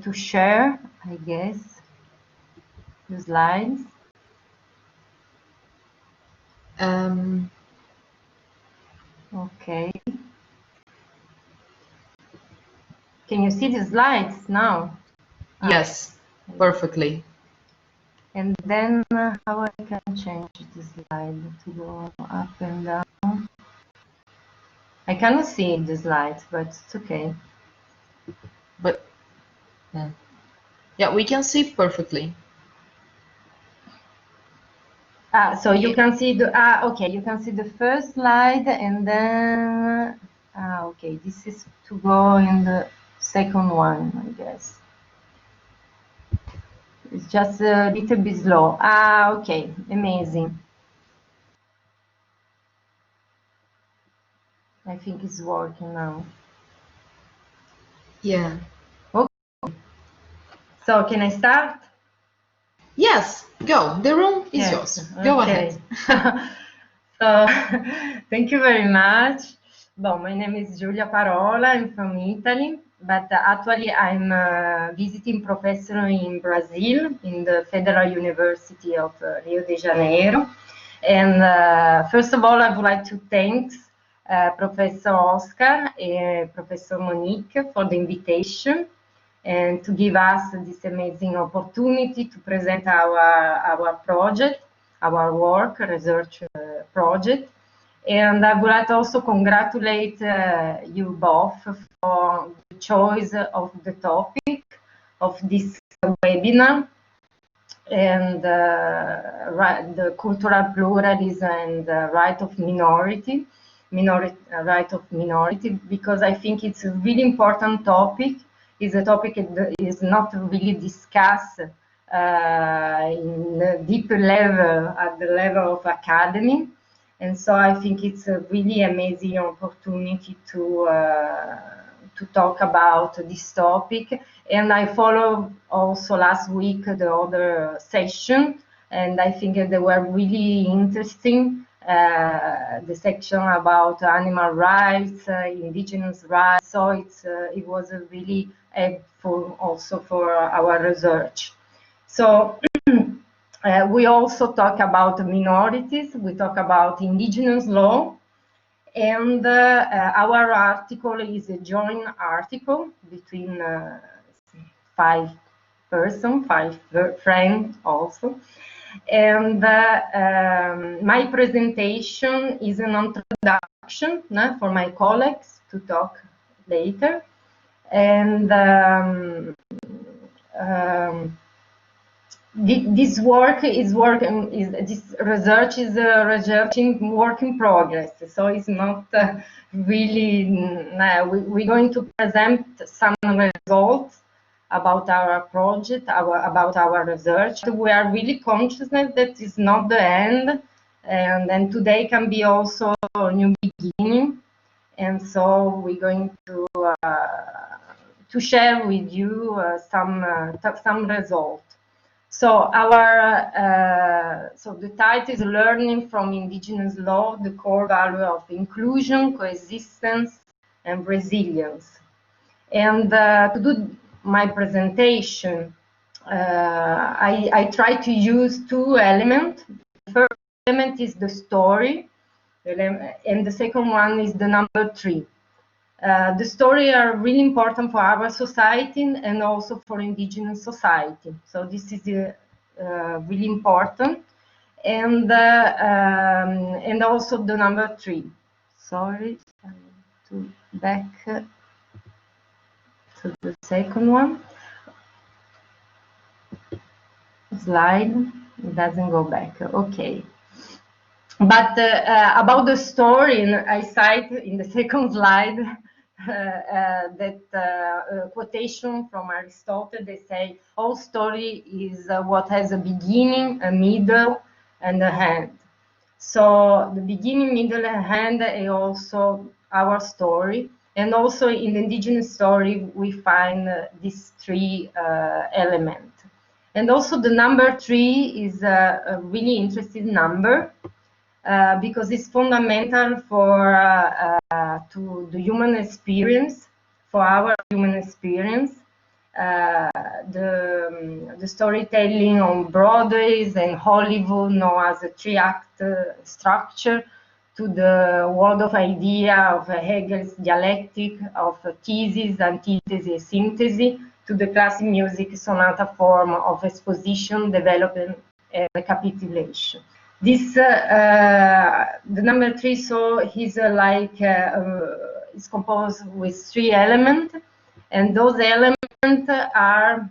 to share, I guess, the slides. Okay. Can you see the slides now? Yes, perfectly. And then how I can change the slide to go up and down? I cannot see the slides, but it's okay. But yeah, we can see perfectly. So you can see the okay, you can see the first slide, and then okay, this is to go in the second one, I guess. It's just a little bit slow. Okay, amazing. I think it's working now. Yeah. Okay. So can I start? Yes, go. The room is yours. Go ahead. So, thank you very much. Well, my name is Giulia Parola. I'm from Italy, but actually I'm a visiting professor in Brazil, in the Federal University of Rio de Janeiro. And first of all, I would like to thank Professor Oscar and Professor Monique for the invitation and to give us this amazing opportunity to present our project, our work, research project. And I would like to also congratulate you both for the choice of the topic of this webinar, and the cultural pluralism and right of minority, right of minority, because I think it's a really important topic. It's a topic that is not really discussed in a deeper level, at the level of academy. And so I think it's a really amazing opportunity to talk about this topic. And I followed also last week the other session, and I think they were really interesting. The section about animal rights, indigenous rights. So it was a really helpful also for our research. So we also talk about minorities. We talk about indigenous law. And our article is a joint article between 5 persons, 5 friends also. And my presentation is an introduction for my colleagues to talk later. And this work is this research is work in progress. So it's not really. We're going to present some results about our project, about our research. We are really conscious that it's not the end, and then today can be also a new beginning. And so we're going to share with you some results. So so the title is Learning from Indigenous Law, the Core Value of Inclusion, Coexistence, and Resilience. And to do my presentation, I try to use 2 elements. The first element is the story, and the second one is the number 3. The story are really important for our society and also for indigenous society. So this is really important. And also the number 3. Sorry, I need to back to the second one. Slide, it doesn't go back. Okay. But about the story, I cite in the second slide that quotation from Aristotle. They say all story is what has a beginning, a middle, and a end. So the beginning, middle, and end is also our story. And also in the indigenous story, we find these 3 elements. And also the number 3 is a really interesting number. Because it's fundamental for to the human experience, for our human experience. the storytelling on Broadway and Hollywood, known as a three-act structure, to the world of idea of Hegel's dialectic of thesis, antithesis, synthesis, to the classic music sonata form of exposition, development, and recapitulation. This the number 3, so he's is composed with 3 elements, and those elements are,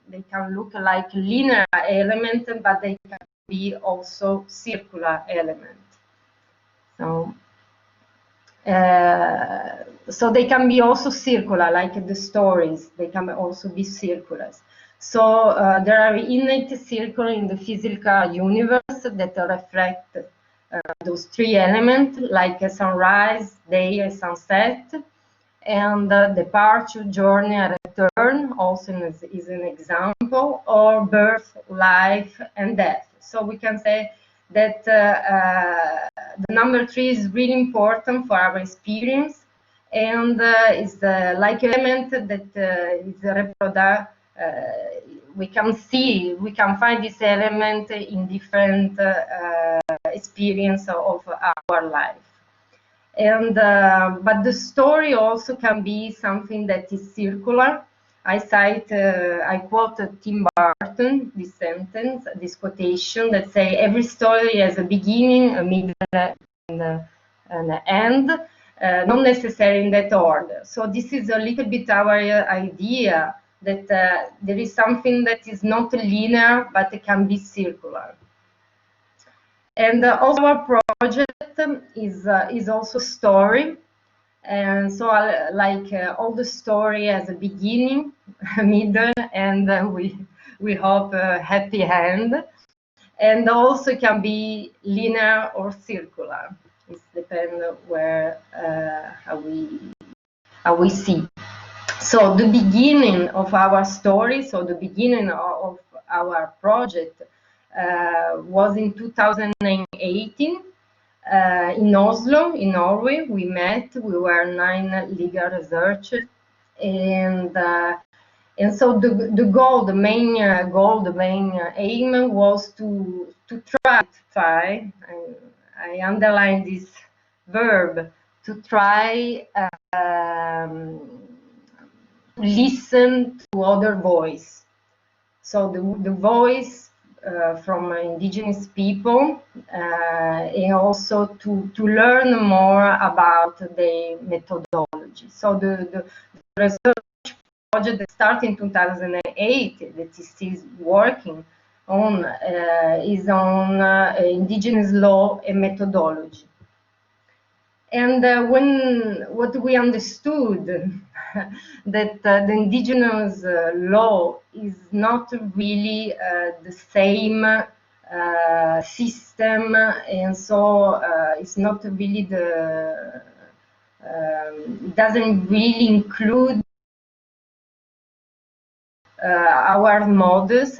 they can look like linear elements, but they can be also circular elements. So, so they can be also circular, like the stories. They can also be circular. So there are innate circles in the physical universe that reflect those 3 elements, like a sunrise, day, and sunset, and departure, journey, and return also is an example, or birth, life, and death. So we can say that the number 3 is really important for our experience, and is like element that is reproduced. We can find this element in different experience of our life. And but the story also can be something that is circular. I quote Tim Burton, this sentence, this quotation that say, every story has a beginning, a middle, and an end, not necessarily in that order. So this is a little bit our idea that there is something that is not linear, but it can be circular. And also our project is also story. And so all the story has a beginning, a middle, and we hope a happy end. And also can be linear or circular. It depends where how we see. So the beginning of our story, so the beginning of our project was in 2018 in Oslo, in Norway. We met. We were 9 legal researchers, and so the goal, the main goal, the main aim was to try. I underline this verb, to try. Listen to other voice. So the voice from indigenous people, and also to learn more about the methodology. So the research project that started in 2008, that is still working on, is on indigenous law and methodology. And what we understood that the indigenous law is not really the same system, and so it's not really it doesn't really include our models,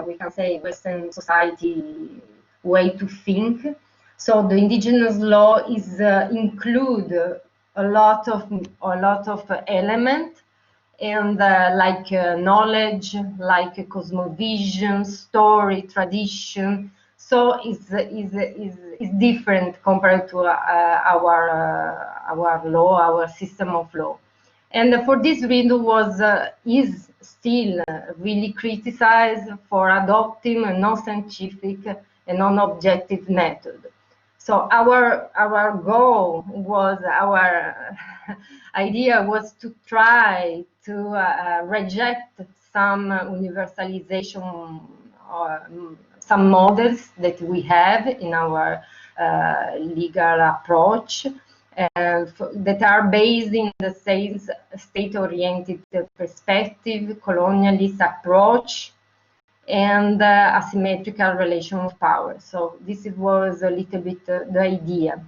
we can say Western society way to think. So the indigenous law is include a lot of elements, and like knowledge, like cosmovision, story, tradition. So it's different compared to our law, our system of law. And for this reason is still really criticized for adopting a non-scientific and non-objective method. So our goal was, our idea was to try to reject some universalization, or some models that we have in our legal approach, that are based in the same state-oriented perspective, colonialist approach, and asymmetrical relation of power. So this was a little bit the idea,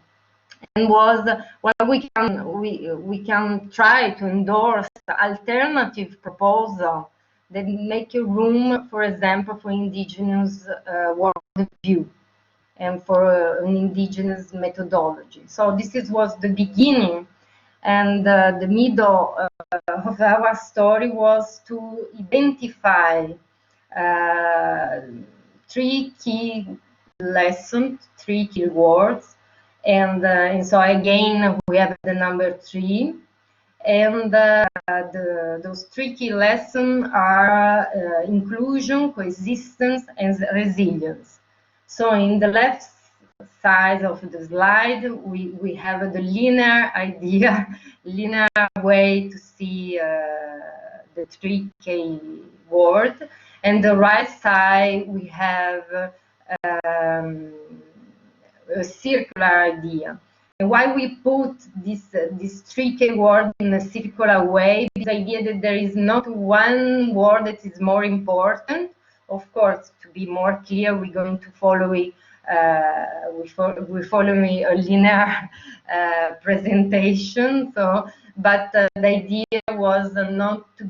and was, well, we can try to endorse alternative proposal that make a room, for example, for indigenous worldview and for an indigenous methodology. So this was the beginning, and the middle of our story was to identify 3 key lessons, 3 key words, and so again we have the number 3, and those 3 key lessons are inclusion, coexistence, and resilience. So in the left side of the slide, we have the linear idea, linear way to see the 3 key word, and the right side we have a circular idea. And why we put this 3 key word in a circular way? This idea that there is not one word that is more important. Of course, to be more clear, we're going to follow it. We're following a linear presentation. So, but the idea was not to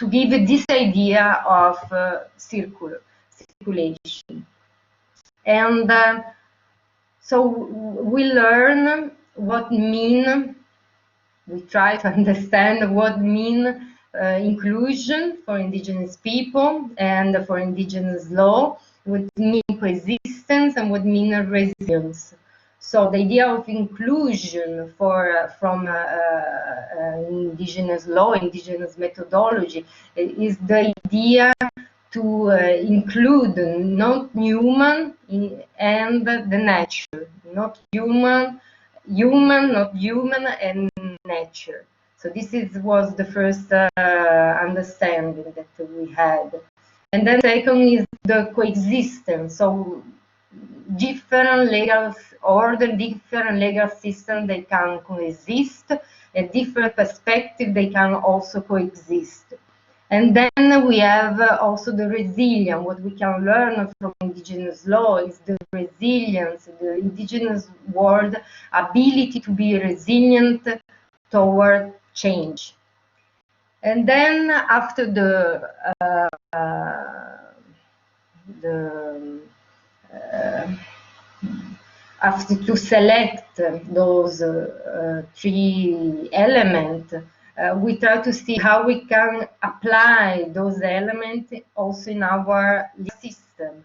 give this idea of circulation. And so we learn what we try to understand what mean inclusion for indigenous people and for indigenous law, what mean coexistence, and what mean resilience. So the idea of inclusion from indigenous law, indigenous methodology, is the idea to include non-human and the nature, not human, not human, and nature. So this was the first understanding that we had. And then second is the coexistence. So different legal order, different legal systems, they can coexist, and different perspectives, they can also coexist. And then we have also the resilience. What we can learn from indigenous law is the resilience, the indigenous world ability to be resilient toward change. And then after after to select those 3 elements, we try to see how we can apply those elements also in our system.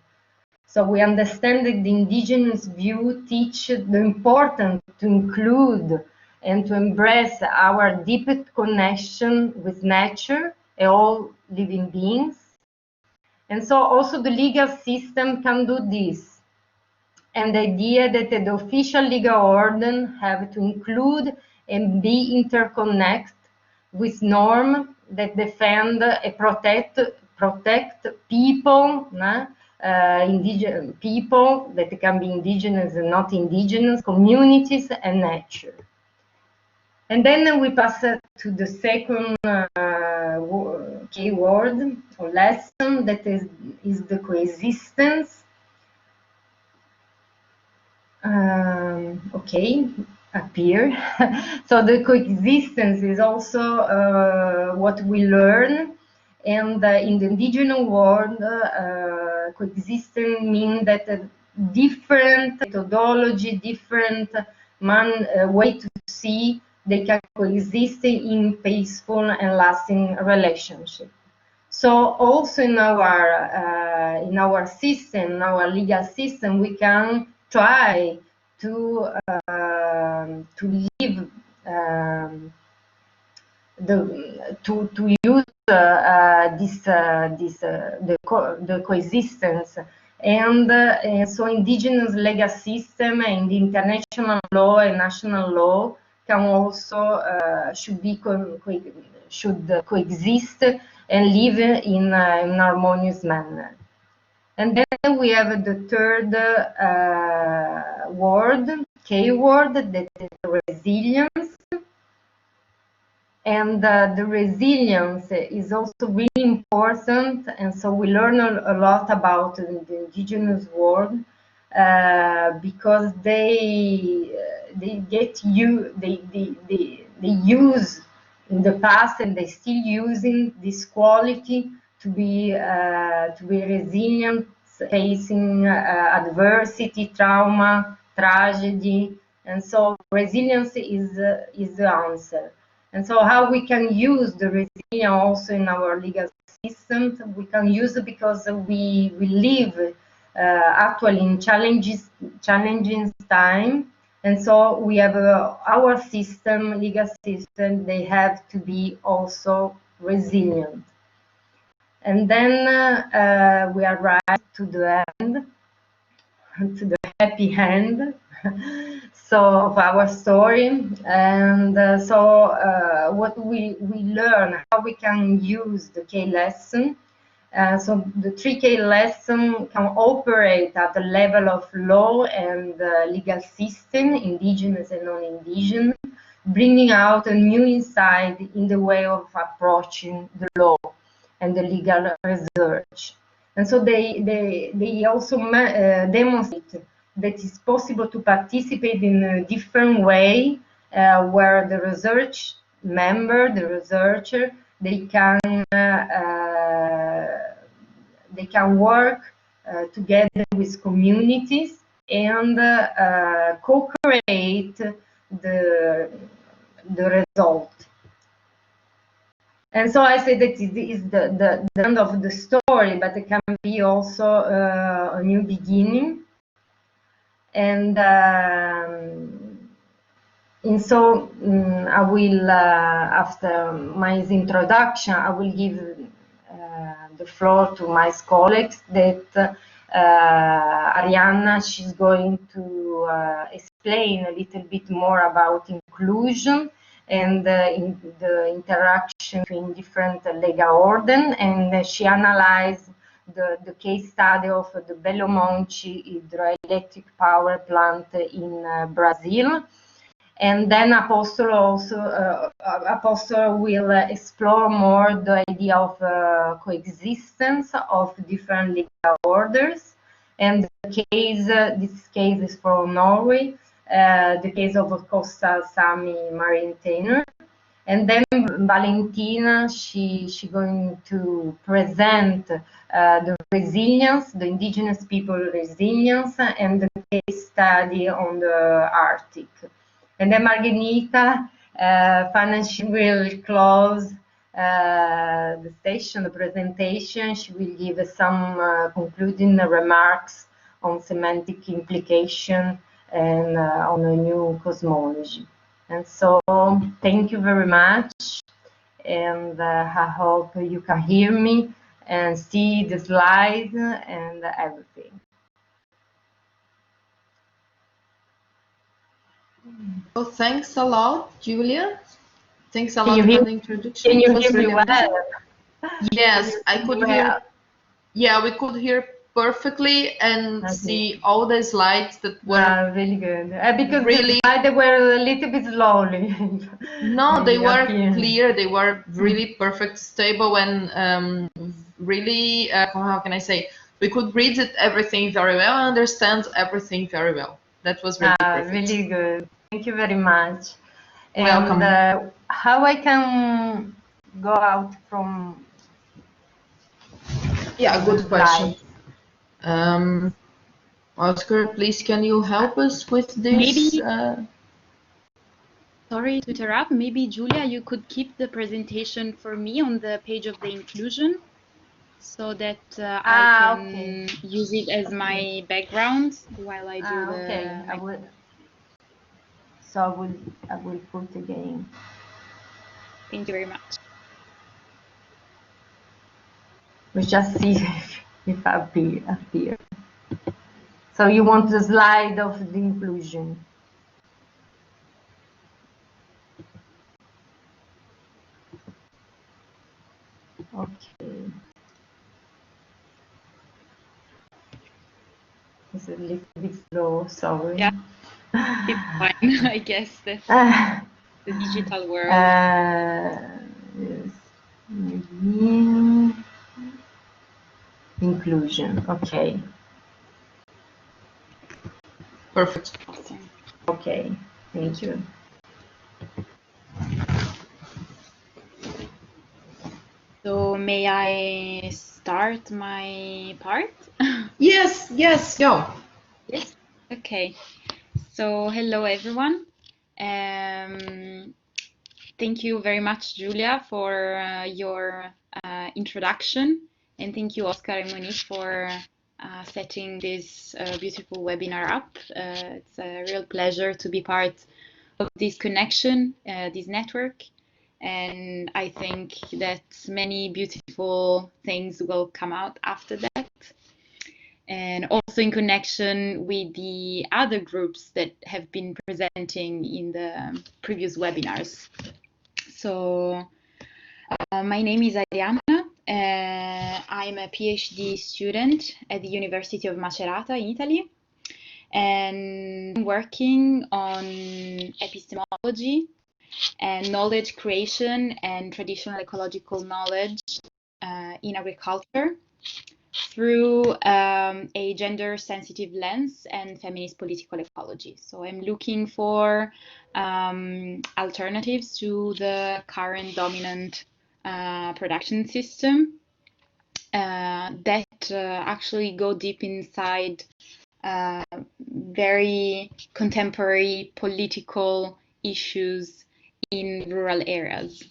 So we understand that the indigenous view teaches the importance to include and to embrace our deepest connection with nature and all living beings. And so also the legal system can do this. And the idea that the official legal order have to include and be interconnected with norms that defend and protect people, indigenous people that can be indigenous and not indigenous, communities, and nature. And then we pass to the second key word or lesson, that is the coexistence. Okay, up here. So the coexistence is also what we learn, and in the indigenous world, coexistence means that different methodology, different way to see, they can coexist in peaceful and lasting relationship. So also in our system, in our legal system, we can try to live to use the coexistence, and so indigenous legal system and the international law and national law can also should coexist and live in an harmonious manner. And then we have the third K word, that is resilience. And the resilience is also really important, and so we learn a lot about the indigenous world because they use in the past, and they still using this quality to be resilient, facing adversity, trauma, tragedy, and so resilience is the answer. And so how we can use the resilience also in our legal systems, we can use it because we live actually in challenging time. And so we have our system, legal system, they have to be also resilient. And then we arrive to the end, to the happy end of our story. And what we learn, how we can use the K lesson. So the 3K lesson can operate at the level of law and legal system, indigenous and non-indigenous, bringing out a new insight in the way of approaching the law and the legal research. And so they also demonstrate that it's possible to participate in a different way, where the research member, the researcher, they can work together with communities and co-create the result. And so I say that it is the end of the story, but it can be also a new beginning. And so I will, after my introduction, I will give the floor to my colleagues that Arianna, she's going to explain a little bit more about inclusion and in the interaction between different legal orders, and she analyzed the case study of the Belo Monte hydroelectric power plant in Brazil. And then Apostolo will explore more the idea of coexistence of different legal orders. And the case, this case is from Norway, the case of Coastal Sami marine tenure. And then Valentina, she's going to present the resilience, the indigenous people resilience, and the case study on the Arctic. And then Margherita, finally, she will close the session, the presentation. She will give some concluding remarks on semantic implication and on a new cosmology. And so, thank you very much. And I hope you can hear me and see the slides and everything. Oh, thanks a lot, Giulia. Thanks a lot for the introduction. Can you hear me well? Yes, I could hear. Yeah, we could hear perfectly and see all the slides that were really good. Because really, the slides were a little bit slowly. No, they were clear. They were really perfect, stable, and really, how can I say? We could read it, everything very well, and understand everything very well. That was really perfect. Really good. Thank you very much. Welcome. And how I can go out from? Yeah, good question. Oscar, please, can you help us with this? Maybe, sorry to interrupt. Maybe, Giulia, you could keep the presentation for me on the page of the inclusion so that I can use it as my background while I do the... Okay, I will. So I will put again. Thank you very much. We just see if I appear. So you want the slide of the inclusion? Okay. It's a little bit slow, sorry. Yeah, it's fine. I guess that's the digital world. Yes. Maybe. Inclusion, okay. Perfect. Awesome. Okay, thank you. So may I start my part? Yes, go. Yes. Okay. So hello everyone. Thank you very much, Giulia, for your introduction, and thank you, Oscar and Monique, for setting this beautiful webinar up. It's a real pleasure to be part of this connection, this network, and I think that many beautiful things will come out after that. And also in connection with the other groups that have been presenting in the previous webinars. So my name is Adriana. I'm a PhD student at the University of Macerata in Italy, and I'm working on epistemology and knowledge creation and traditional ecological knowledge in agriculture through a gender-sensitive lens and feminist political ecology. So I'm looking for alternatives to the current dominant production system that actually go deep inside very contemporary political issues in rural areas.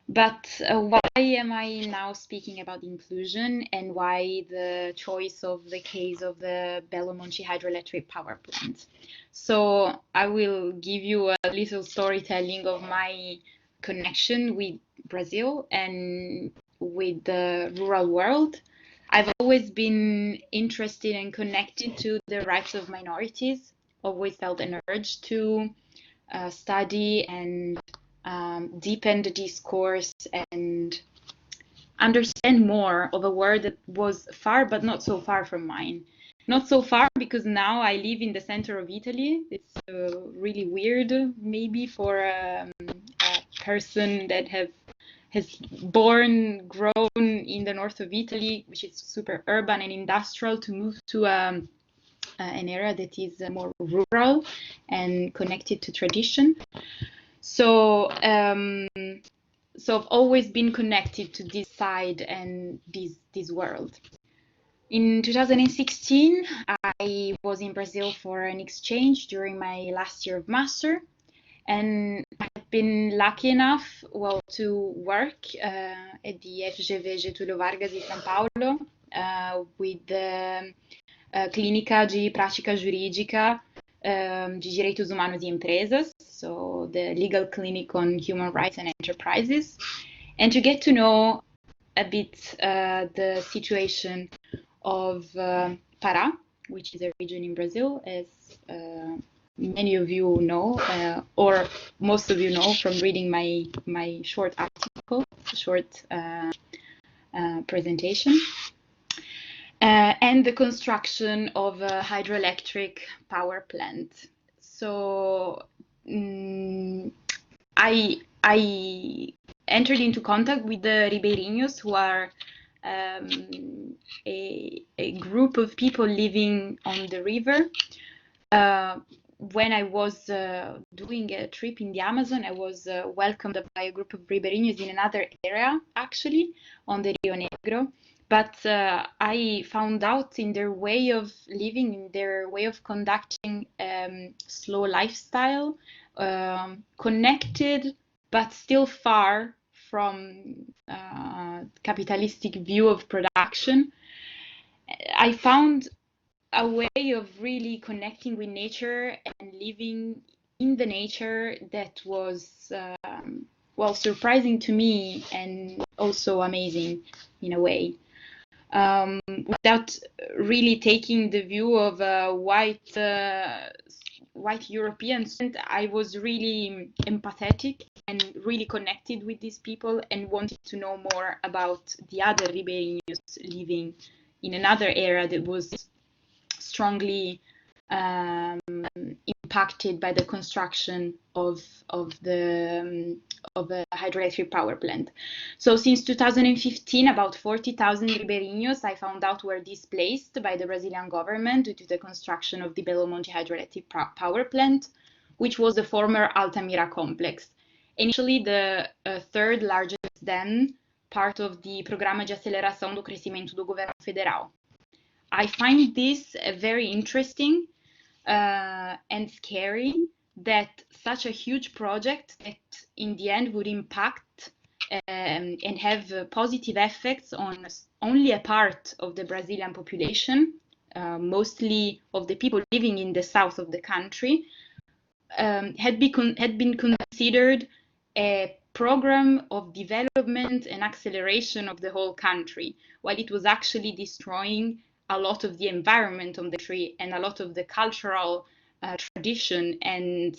But why am I now speaking about inclusion, and why the choice of the case of the Belo Monte hydroelectric power plant? So I will give you a little storytelling of my connection with Brazil and with the rural world. I've always been interested and connected to the rights of minorities, always felt an urge to study and deepen the discourse and understand more of a world that was far but not so far from mine. Not so far because now I live in the center of Italy. It's really weird maybe for a person that has grown in the north of Italy, which is super urban and industrial, to move to an area that is more rural and connected to tradition. So, so I've always been connected to this side and this world. In 2016, I was in Brazil for an exchange during my last year of master, and I've been lucky enough, well, to work at the FGV Getúlio Vargas in São Paulo with the Clínica de Prática Jurídica de Direitos Humanos e Empresas, so the legal clinic on human rights and enterprises, and to get to know a bit the situation of Pará, which is a region in Brazil, as many of you know, or most of you know from reading my short article, short presentation. And the construction of a hydroelectric power plant. So I entered into contact with the Ribeirinhos, who are a group of people living on the river. When I was doing a trip in the Amazon, I was welcomed by a group of Ribeirinhos in another area, actually, on the Rio Negro. But I found out in their way of living, in their way of conducting slow lifestyle, connected but still far from capitalistic view of production. I found a way of really connecting with nature and living in the nature that was, well, surprising to me and also amazing in a way. Without really taking the view of a white European student, I was really empathetic and really connected with these people and wanted to know more about the other Ribeirinhos living in another area that was strongly impacted by the construction of a hydroelectric power plant. So since 2015, about 40,000 Ribeirinhos, I found out, were displaced by the Brazilian government due to the construction of the Belo Monte hydroelectric power plant, which was the former Altamira complex. Initially, the third largest then part of the Programa de Aceleração do Crescimento do Governo Federal. I find this very interesting and scary that such a huge project that in the end would impact and have positive effects on only a part of the Brazilian population, mostly of the people living in the south of the country, had been considered a program of development and acceleration of the whole country, while it was actually destroying a lot of the environment of the country and a lot of the cultural tradition and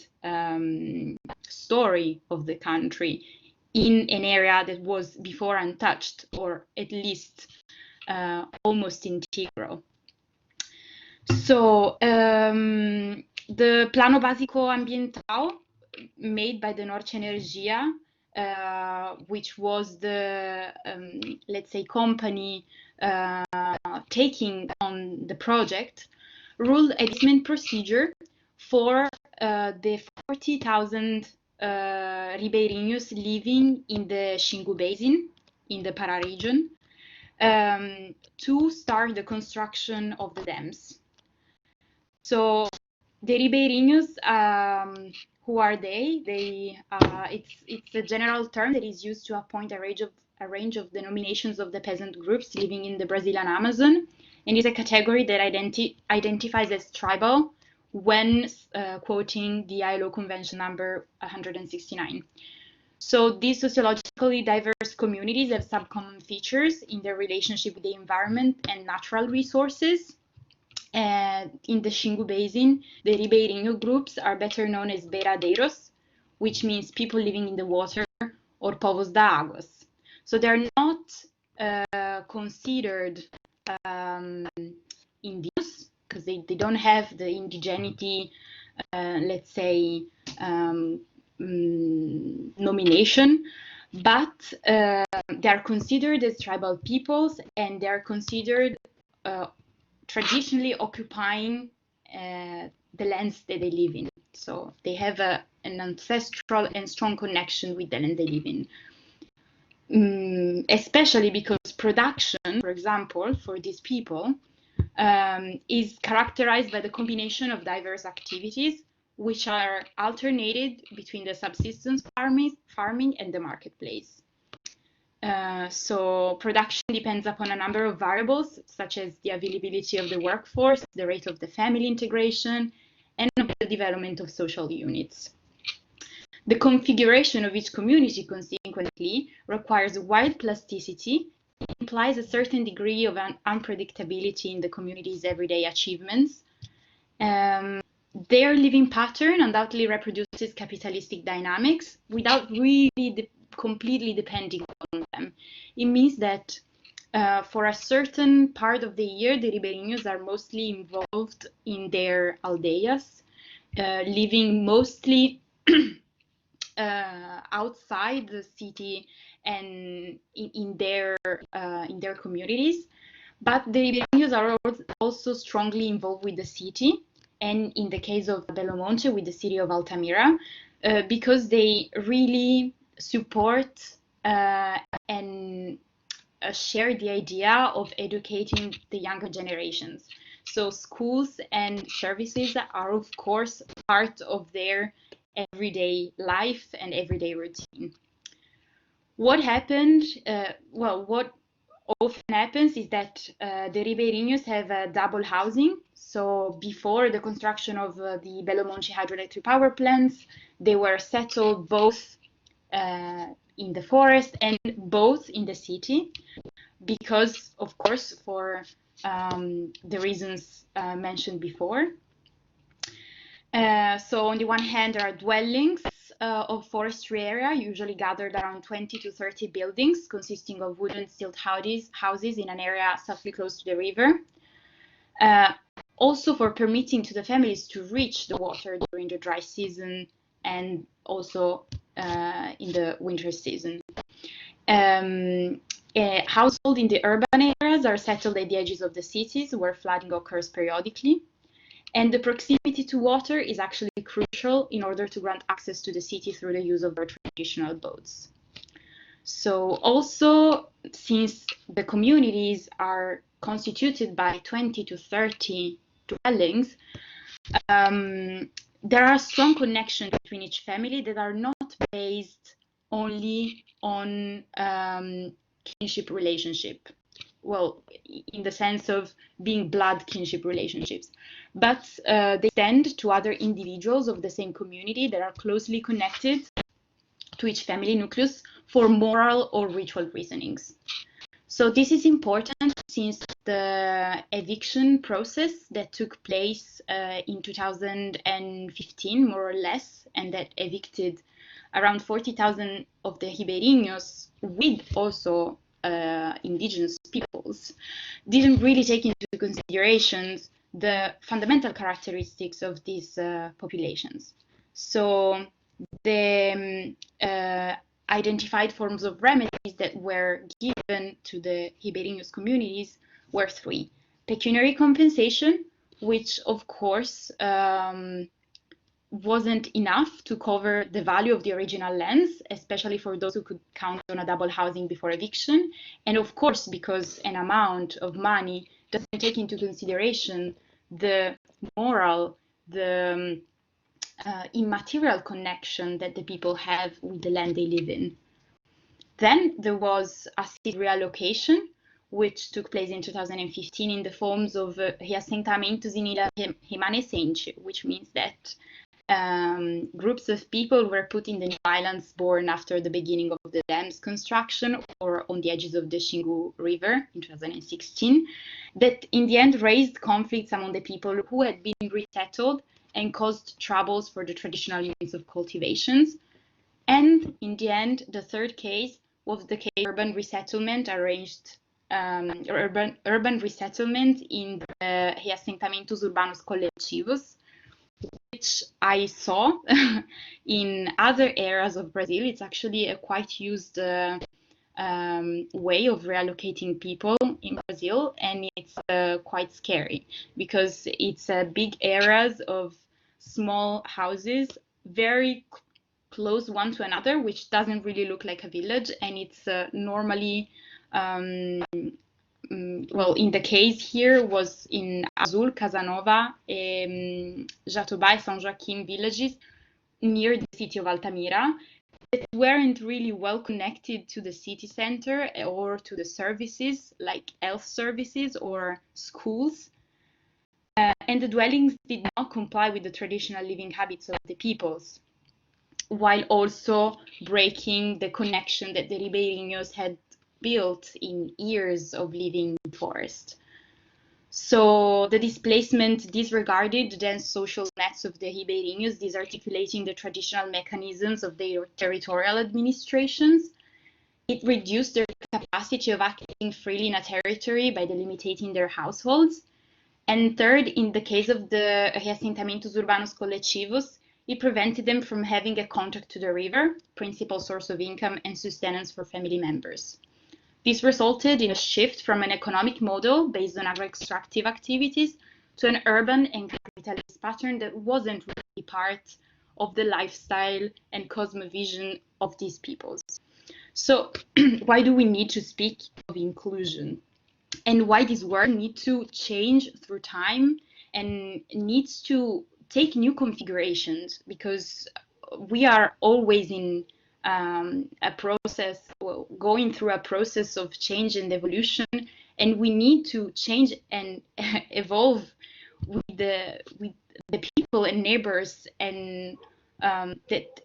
story of the country in an area that was before untouched, or at least almost integral. So the Plano Básico Ambiental made by the Norte Energia, which was the, let's say, company taking on the project, ruled a dismissal procedure for the 40,000 ribeirinhos living in the Xingu Basin in the Pará region to start the construction of the dams. So the ribeirinhos, who are they? It's a general term that is used to appoint a range of denominations of the peasant groups living in the Brazilian Amazon, and is a category that identifies as tribal when quoting the ILO Convention number 169. So these sociologically diverse communities have some common features in their relationship with the environment and natural resources. In the Xingu Basin, the ribeirinho groups are better known as beiradeiros, which means people living in the water, or povos da águas. So they're not considered indigenous, because they don't have the indigeneity, let's say, nomination, but they are considered as tribal peoples, and they are considered traditionally occupying the lands that they live in. So they have an ancestral and strong connection with the land they live in. Especially because production, for example, for these people, is characterized by the combination of diverse activities, which are alternated between the subsistence farming and the marketplace. So production depends upon a number of variables, such as the availability of the workforce, the rate of the family integration, and the development of social units. The configuration of each community, consequently, requires wide plasticity. It implies a certain degree of unpredictability in the community's everyday achievements. Their living pattern undoubtedly reproduces capitalistic dynamics without really completely depending on them. It means that for a certain part of the year, the ribeirinhos are mostly involved in their aldeias, living mostly outside the city and in their communities. But the ribeirinhos are also strongly involved with the city, and in the case of Belo Monte, with the city of Altamira, because they really support and share the idea of educating the younger generations. So schools and services are, of course, part of their everyday life and everyday routine. What happened? What often happens is that the ribeirinhos have double housing. So before the construction of the Belo Monte hydroelectric power plants, they were settled both in the forest and both in the city, because, of course, for the reasons mentioned before. So on the one hand, there are dwellings of forestry area, usually gathered around 20 to 30 buildings consisting of wooden stilt houses in an area softly close to the river. Also for permitting to the families to reach the water during the dry season and also in the winter season. Households in the urban areas are settled at the edges of the cities where flooding occurs periodically. And the proximity to water is actually crucial in order to grant access to the city through the use of their traditional boats. So also, since the communities are constituted by 20 to 30 dwellings, there are strong connections between each family that are not based only on kinship relationship. Well, in the sense of being blood kinship relationships, but they extend to other individuals of the same community that are closely connected to each family nucleus for moral or ritual reasonings. So this is important since the eviction process that took place in 2015, more or less, and that evicted around 40,000 of the Ribeirinhos with also indigenous peoples, didn't really take into consideration the fundamental characteristics of these populations. So the identified forms of remedies that were given to the Ribeirinhos communities were three. Pecuniary compensation, which of course wasn't enough to cover the value of the original lands, especially for those who could count on a double housing before eviction. And of course, because an amount of money doesn't take into consideration the moral, the immaterial connection that the people have with the land they live in. Then there was a seat reallocation, which took place in 2015 in the forms of reassentamentos in ilha remanescente, which means that groups of people were put in the new islands born after the beginning of the dam's construction or on the edges of the Xingu River in 2016, that in the end raised conflicts among the people who had been resettled and caused troubles for the traditional units of cultivations. And in the end, the third case was the case of urban resettlement arranged, urban resettlement in the reassentamentos urbanos coletivos, which I saw in other areas of Brazil. It's actually a quite used way of reallocating people in Brazil, and it's quite scary because it's big areas of small houses, very close one to another, which doesn't really look like a village, and it's normally well, in the case here was in Azul, Casanova, Jatobá, São Joaquim villages near the city of Altamira that weren't really well connected to the city center or to the services like health services or schools. And the dwellings did not comply with the traditional living habits of the peoples, while also breaking the connection that the Ribeirinhos had built in years of living in forest. So the displacement disregarded the dense social nets of the Ribeirinhos, disarticulating the traditional mechanisms of their territorial administrations. It reduced their capacity of acting freely in a territory by delimiting their households. And third, in the case of the reassentamentos urbanos coletivos, it prevented them from having a contact to the river, principal source of income and sustenance for family members. This resulted in a shift from an economic model based on agro-extractive activities to an urban and capitalist pattern that wasn't really part of the lifestyle and cosmovision of these peoples. So why do we need to speak of inclusion? And why this word needs to change through time and needs to take new configurations? Because we are always in a process, well, going through a process of change and evolution, and we need to change and evolve with the people and neighbors and that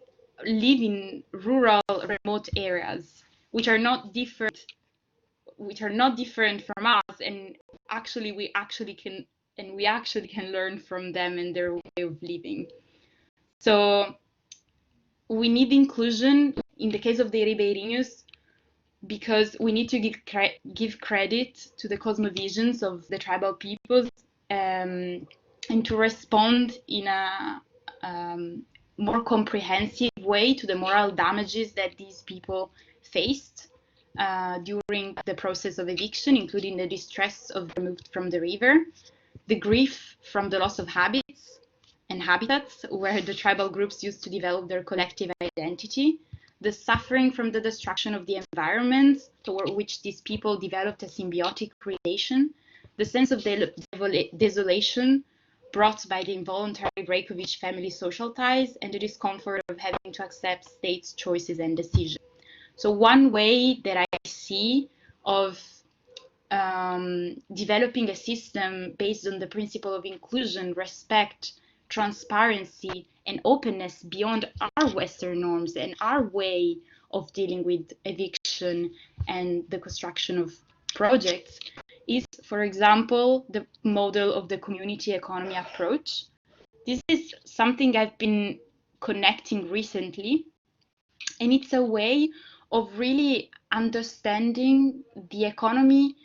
live in rural, remote areas, which are not different from us, and actually we can learn from them and their way of living. So we need inclusion in the case of the Ribeirinhos because we need to give credit to the cosmovisions of the tribal peoples and to respond in a more comprehensive way to the moral damages that these people faced during the process of eviction, including the distress of removed from the river, the grief from the loss of habits and habitats where the tribal groups used to develop their collective identity, the suffering from the destruction of the environment toward which these people developed a symbiotic relation, the sense of desolation brought by the involuntary break of each family's social ties and the discomfort of having to accept states' choices and decisions. So one way that I see of developing a system based on the principle of inclusion, respect, transparency, and openness beyond our Western norms and our way of dealing with eviction and the construction of projects is, for example, the model of the community economy approach. This is something I've been connecting recently, and it's a way of really understanding the economy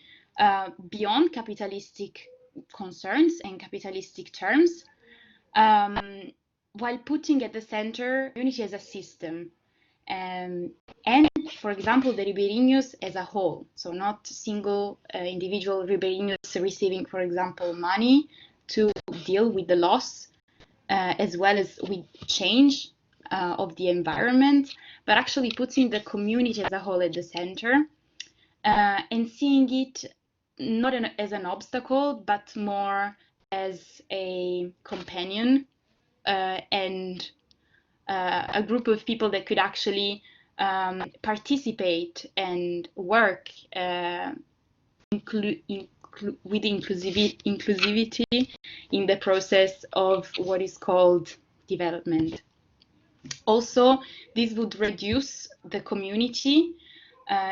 beyond capitalistic concerns and capitalistic terms, while putting at the center community as a system, and, for example, the ribeirinhos as a whole. So not single individual ribeirinhos receiving, for example, money to deal with the loss, as well as with change of the environment, but actually putting the community as a whole at the center, and seeing it not as an obstacle, but more as a companion and a group of people that could actually participate and work with inclusivity in the process of what is called development. Also, this would reduce the community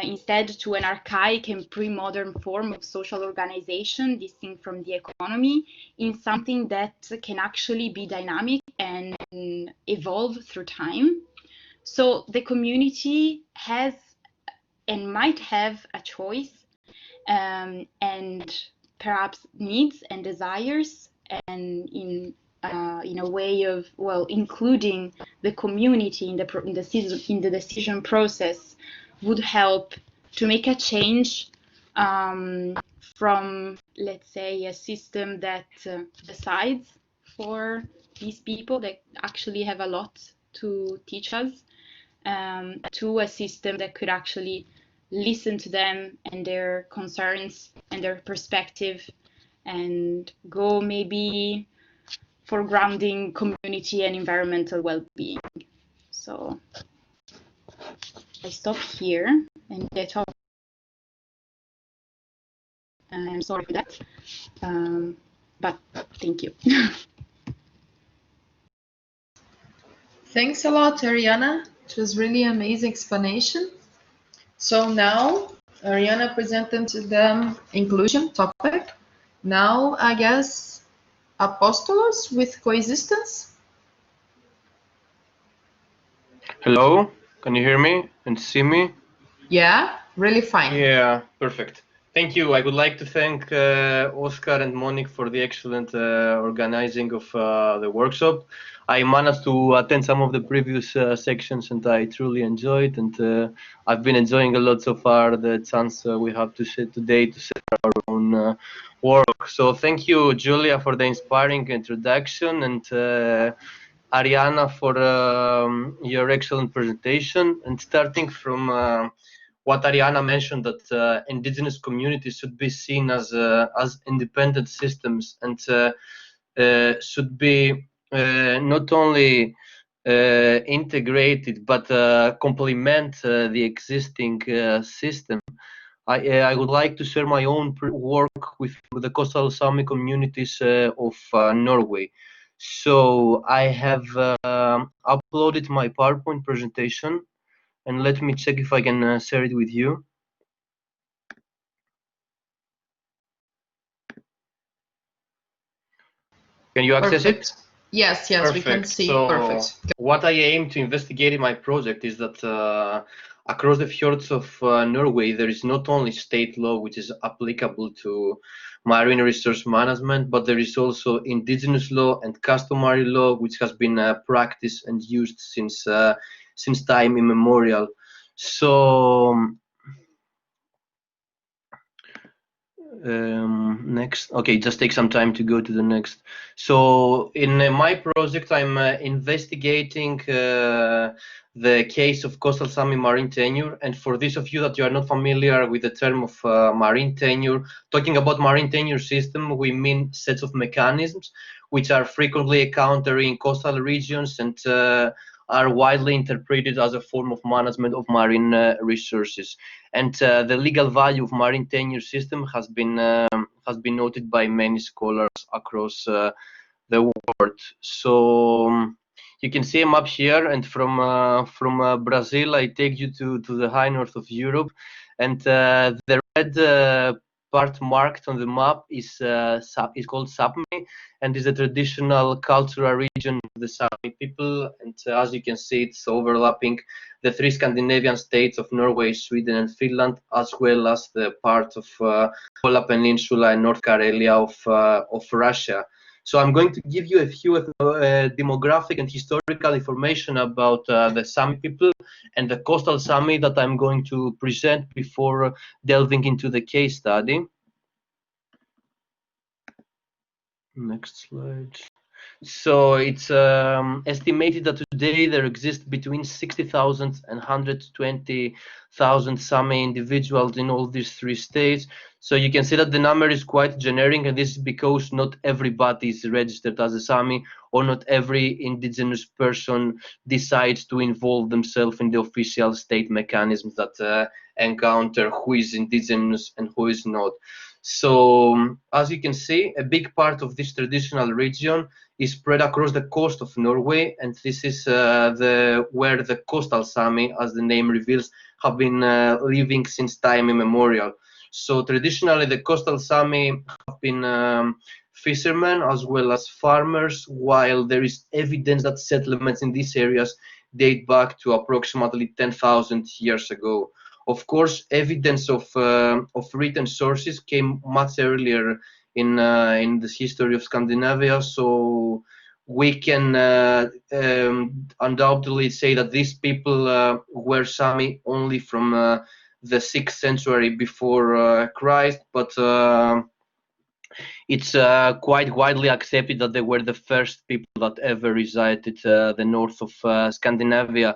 instead to an archaic and pre-modern form of social organization distinct from the economy, in something that can actually be dynamic and evolve through time. So the community has and might have a choice and perhaps needs and desires, and in a way of, well, including the community in the decision process would help to make a change from, let's say, a system that decides for these people that actually have a lot to teach us, to a system that could actually listen to them and their concerns and their perspective, and go maybe for grounding community and environmental well-being. So I stop here and get off. I'm sorry for that, but thank you. Thanks a lot, Ariana. It was really amazing explanation. So now Ariana presented the inclusion topic. Now I guess Apostolos with coexistence. Hello, can you hear me and see me? Yeah, really fine. Yeah, perfect. Thank you. I would like to thank Oscar and Monique for the excellent organizing of the workshop. I managed to attend some of the previous sections and I truly enjoyed, and I've been enjoying a lot so far the chance we have to sit today to share our own work. So thank you, Giulia, for the inspiring introduction, and Ariana for your excellent presentation. And starting from what Ariana mentioned, that indigenous communities should be seen as independent systems, and should be not only integrated but complement the existing system. I would like to share my own work with the Coastal Sami communities of Norway. So I have uploaded my PowerPoint presentation, and let me check if I can share it with you. Can you access it? Yes, Perfect. We can see. So Perfect. what I aim to investigate in my project is that across the fjords of Norway, there is not only state law which is applicable to marine resource management, but there is also indigenous law and customary law which has been practiced and used since time immemorial. So Next. Okay, just take some time to go to the next. So in my project, I'm investigating the case of Coastal Sami marine tenure. And for those of you that you are not familiar with the term of marine tenure, talking about marine tenure system, we mean sets of mechanisms which are frequently encountered in coastal regions and are widely interpreted as a form of management of marine resources. And the legal value of marine tenure system has been noted by many scholars across the world. So you can see a map here, and from Brazil, I take you to the high north of Europe, and the red part marked on the map is called Sámi, and is a traditional cultural region of the Sami people. And as you can see, it's overlapping the three Scandinavian states of Norway, Sweden, and Finland, as well as the part of Kola Peninsula and North Karelia of Russia. So I'm going to give you a few demographic and historical information about the Sami people and the Coastal Sami that I'm going to present before delving into the case study. Next slide. So it's estimated that today there exist between 60,000 and 120,000 Sami individuals in all these three states. So you can see that the number is quite generic, and this is because not everybody is registered as a Sami, or not every indigenous person decides to involve themselves in the official state mechanisms that encounter who is indigenous and who is not. So as you can see, a big part of this traditional region is spread across the coast of Norway, and this is where the Coastal Sami, as the name reveals, have been living since time immemorial. So traditionally, the Coastal Sami have been fishermen as well as farmers, while there is evidence that settlements in these areas date back to approximately 10,000 years ago. Of course, evidence of written sources came much earlier in the history of Scandinavia, so we can undoubtedly say that these people were Sami only from the 6th century before Christ, but it's quite widely accepted that they were the first people that ever resided the north of Scandinavia.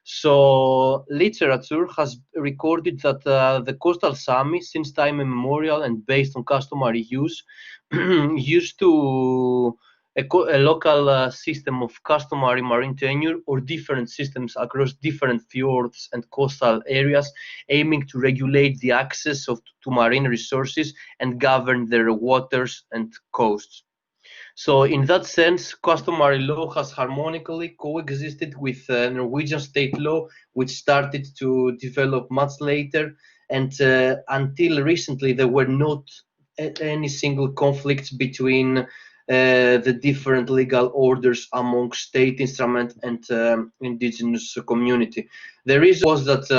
So literature has recorded that the Coastal Sami, since time immemorial and based on customary use, used to a local system of customary marine tenure, or different systems across different fjords and coastal areas, aiming to regulate the access to marine resources and govern their waters and coasts. So in that sense, customary law has harmonically coexisted with Norwegian state law, which started to develop much later, and until recently there were not any single conflicts between the different legal orders among state instrument and indigenous community. The reason was that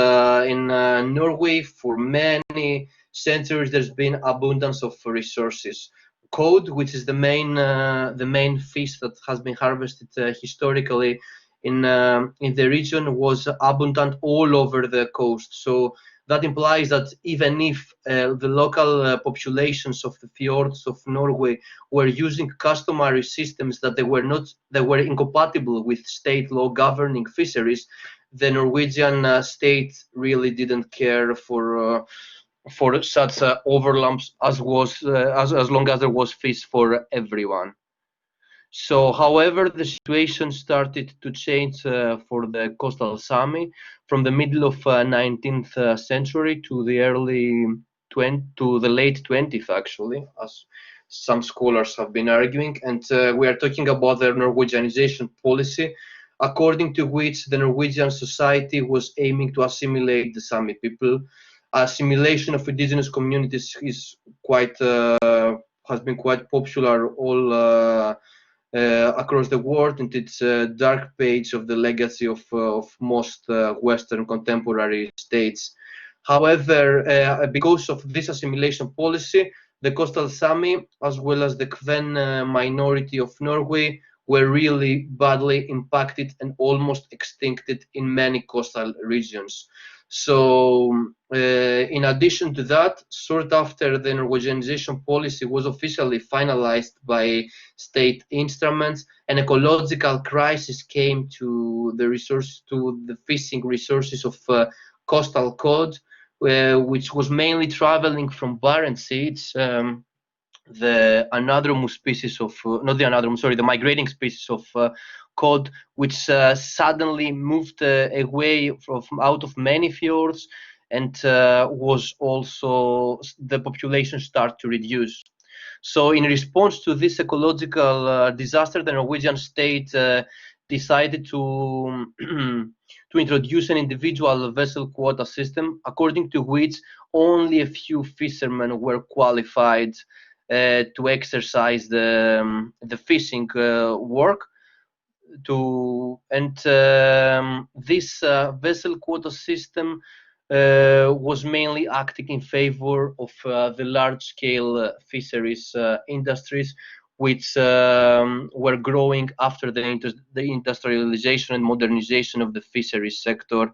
in Norway for many centuries there's been abundance of resources. Cod, which is the main fish that has been harvested historically in the region, was abundant all over the coast. So that implies that even if the local populations of the fjords of Norway were using customary systems that they were incompatible with state law governing fisheries, the Norwegian state really didn't care for such overlaps as long as there was fish for everyone. So, however, the situation started to change for the Coastal Sami from the middle of 19th century to the late 20th, actually, as some scholars have been arguing. And we are talking about the Norwegianization policy, according to which the Norwegian society was aiming to assimilate the Sami people. Assimilation of indigenous communities is has been quite popular all across the world, and it's a dark page of the legacy of most Western contemporary states. However, because of this assimilation policy, the Coastal Sami, as well as the Kven minority of Norway, were really badly impacted and almost extincted in many coastal regions. So in addition to that, short after the Norwegianization policy was officially finalized by state instruments, an ecological crisis came to the fishing resources of coastal cod, which was mainly traveling from Barents Sea. It's the anadromous species of not the anadromous, sorry, the migrating species of cod, which suddenly moved away from out of many fjords, and was also the population started to reduce. So in response to this ecological disaster, the Norwegian state decided to to introduce an individual vessel quota system, according to which only a few fishermen were qualified to exercise the fishing work. This vessel quota system was mainly acting in favor of the large-scale fisheries industries, which were growing after the industrialization and modernization of the fisheries sector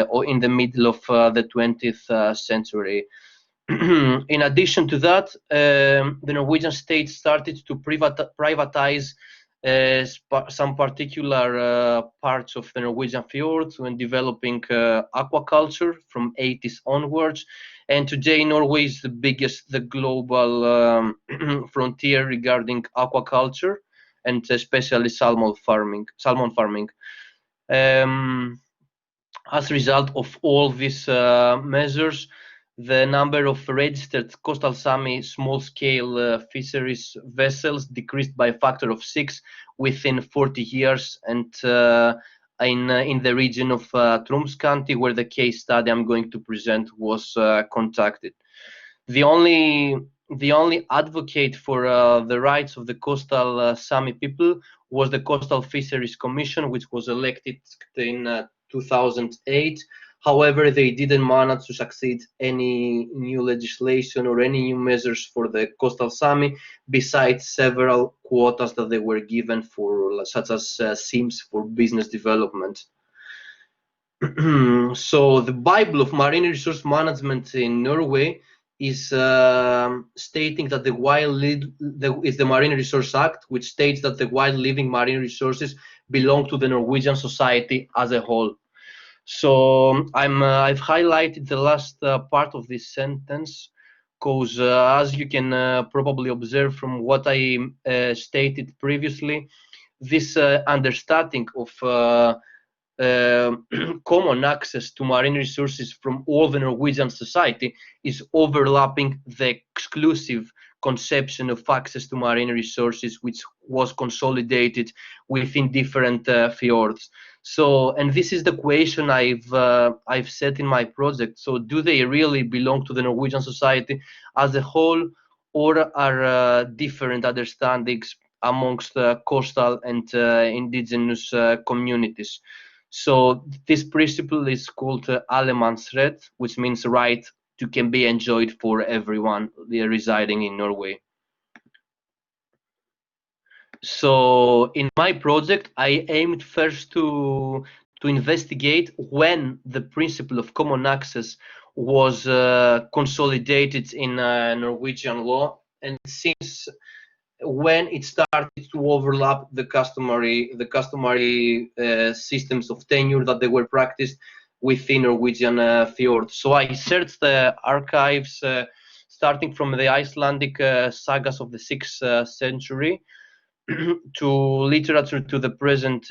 or in the middle of the 20th century. In addition to that, the Norwegian state started to privatize some particular parts of the Norwegian fjords when developing aquaculture from 80s onwards. And today, Norway is the global frontier regarding aquaculture, and especially salmon farming. As a result of all these measures, the number of registered Coastal Sami small-scale fisheries vessels decreased by a factor of 6 within 40 years, and in the region of Troms County, where the case study I'm going to present was conducted. The only advocate for the rights of the Coastal Sami people was the Coastal Fisheries Commission, which was elected in 2008. However, they didn't manage to succeed any new legislation or any new measures for the Coastal Sami, besides several quotas that they were given for, such as SIMs for business development. So the Bible of marine resource management in Norway is stating that is the Marine Resource Act, which states that the wild living marine resources belong to the Norwegian society as a whole. So I've highlighted the last part of this sentence because, as you can probably observe from what I stated previously, this understanding of common access to marine resources from all the Norwegian society is overlapping the exclusive conception of access to marine resources, which was consolidated within different fjords. So, and this is the question I've set in my project. So, do they really belong to the Norwegian society as a whole, or are different understandings amongst coastal and indigenous communities? So this principle is called allemannsrett, which means right to can be enjoyed for everyone residing in Norway. So in my project, I aimed first to investigate when the principle of common access was consolidated in Norwegian law, and since when it started to overlap the customary systems of tenure that they were practiced within Norwegian fjords. So I searched the archives starting from the Icelandic sagas of the 6th century to literature to the present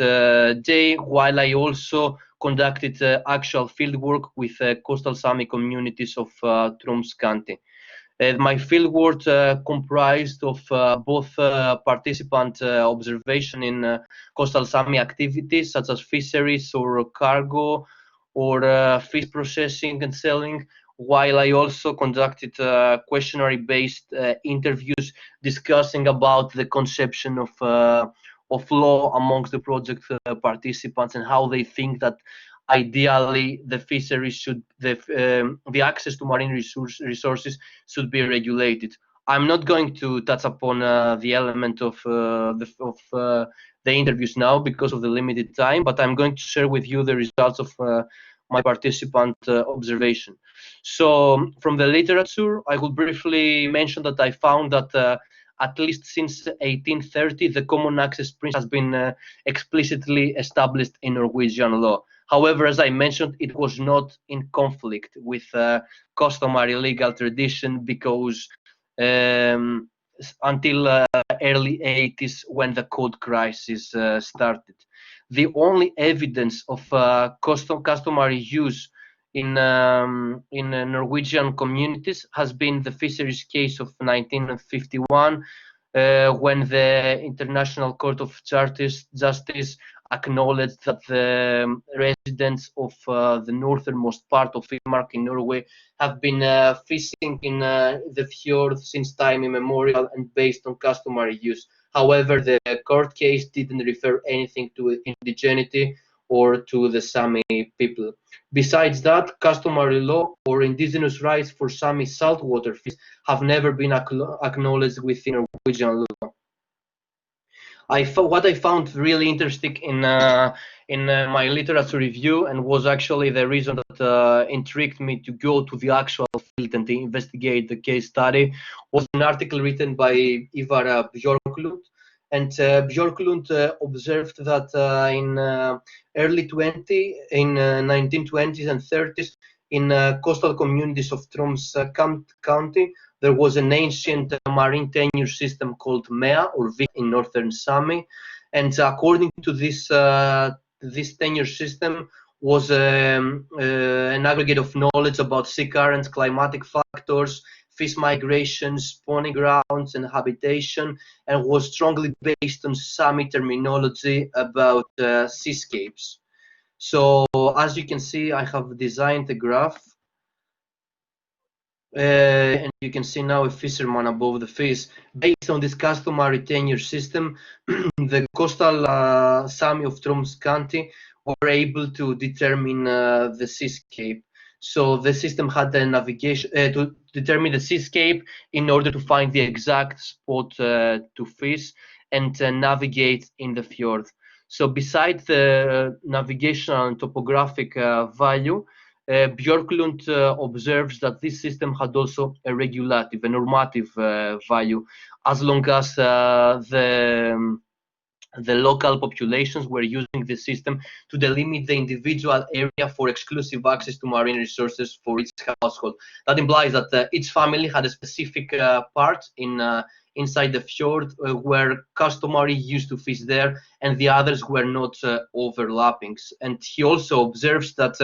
day, while I also conducted actual fieldwork with Coastal Sami communities of Troms County. My fieldwork comprised of both participant observation in Coastal Sami activities such as fisheries or cargo or fish processing and selling, while I also conducted questionnaire-based interviews discussing about the conception of law amongst the project participants and how they think that ideally the fisheries should the access to marine resources should be regulated. I'm not going to touch upon the element of the interviews now because of the limited time, but I'm going to share with you the results of my participant observation. So from the literature, I will briefly mention that I found that at least since 1830, the common access principle has been explicitly established in Norwegian law. However, as I mentioned, it was not in conflict with customary legal tradition because until early 80s, when the code crisis started. The only evidence of customary use in Norwegian communities has been the fisheries case of 1951, when the International Court of Justice acknowledged that the residents of the northernmost part of Finnmark in Norway have been fishing in the fjord since time immemorial and based on customary use. However, the court case didn't refer anything to indigeneity or to the Sami people. Besides that, customary law or indigenous rights for Sami saltwater fish have never been acknowledged within Norwegian law. What I found really interesting in my literature review, and was actually the reason that intrigued me to go to the actual field and to investigate the case study, was an article written by Ivar Björklund. And Björklund observed that in early 1920s and 30s, in coastal communities of Troms County, there was an ancient marine tenure system called MEA, or VIC, in northern Sami, and according to this tenure system was an aggregate of knowledge about sea currents, climatic factors, fish migration, spawning grounds, and habitation, and was strongly based on Sami terminology about seascapes. So as you can see, I have designed a graph. And you can see now a fisherman above the fish. Based on this customary tenure system, the coastal Sami of Troms County were able to determine the seascape. So the system had the navigation to determine the seascape in order to find the exact spot to fish and navigate in the fjord. So besides the navigational and topographic value, Björklund observes that this system had also a regulative, a normative value, as long as the local populations were using the system to delimit the individual area for exclusive access to marine resources for each household. That implies that each family had a specific part inside the fjord where customary used to fish there, and the others were not overlapping. And he also observes that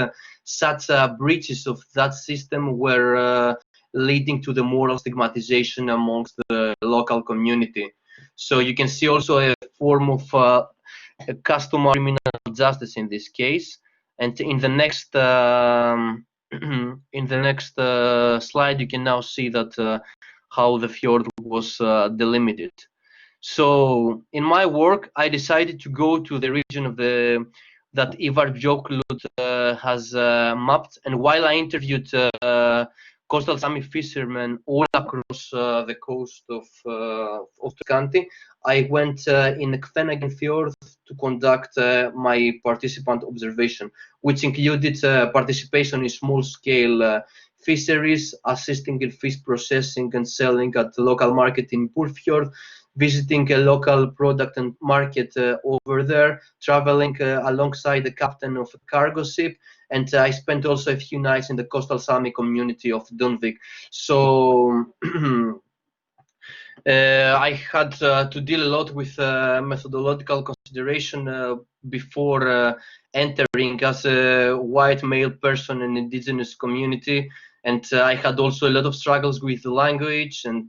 such breaches of that system were leading to the moral stigmatization amongst the local community. So you can see also a form of customary criminal justice in this case. And in the next slide, you can now see that how the fjord was delimited. So in my work, I decided to go to the region of that Ivar Björklund has mapped, and while I interviewed coastal Sami fishermen all across the coast of the country, I went in Kvenagen Fjord to conduct my participant observation, which included participation in small-scale fisheries, assisting in fish processing and selling at the local market in Purfjord, visiting a local product and market over there, traveling alongside the captain of a cargo ship, and I spent also a few nights in the coastal Sami community of Dunvik. So I had to deal a lot with methodological consideration before entering as a white male person in indigenous community, and I had also a lot of struggles with the language and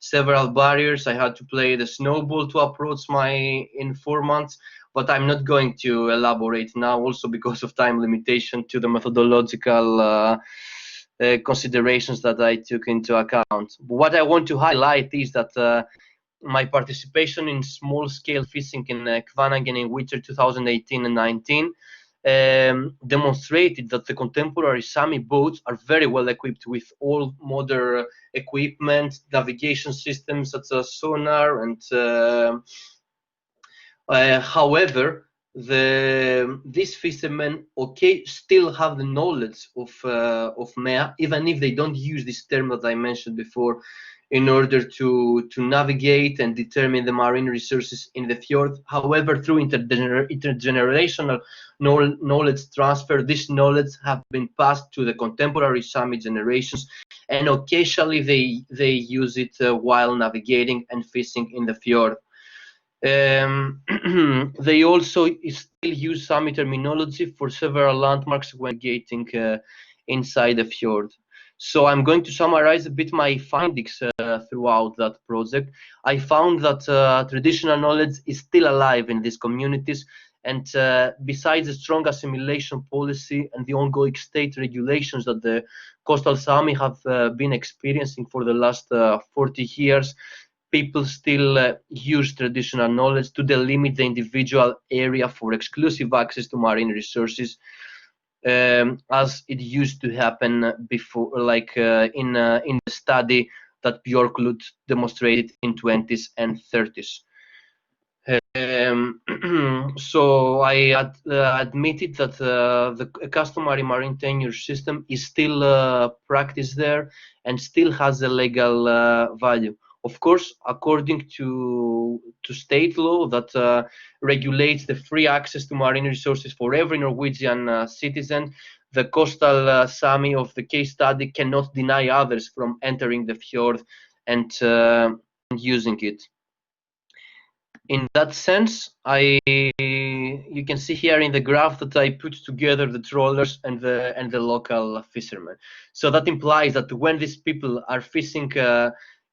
several barriers. I had to play the snowball to approach my informants, but I'm not going to elaborate now, also because of time limitation to the methodological considerations that I took into account. But what I want to highlight is that my participation in small-scale fishing in Kvenagen in winter 2018 and 19 demonstrated that the contemporary Sami boats are very well equipped with all modern equipment, navigation systems such as sonar, and however, these fishermen, okay, still have the knowledge of MEA, even if they don't use this term that I mentioned before, in order to navigate and determine the marine resources in the fjord. However, through intergenerational knowledge transfer, this knowledge have been passed to the contemporary Sami generations, and occasionally they use it while navigating and fishing in the fjord. They also still use Sami terminology for several landmarks when navigating inside the fjord. So I'm going to summarize a bit my findings throughout that project. I found that traditional knowledge is still alive in these communities, and besides the strong assimilation policy and the ongoing state regulations that the Coastal Sami have been experiencing for the last 40 years, people still use traditional knowledge to delimit the individual area for exclusive access to marine resources, as it used to happen before, like in the study that Björklund demonstrated in 20s and 30s. So I admitted that the customary marine tenure system is still practiced there and still has a legal value. Of course, according to state law that regulates the free access to marine resources for every Norwegian citizen, the Coastal Sami of the case study cannot deny others from entering the fjord and using it. In that sense, you can see here in the graph that I put together the trawlers and the local fishermen. So that implies that when these people are fishing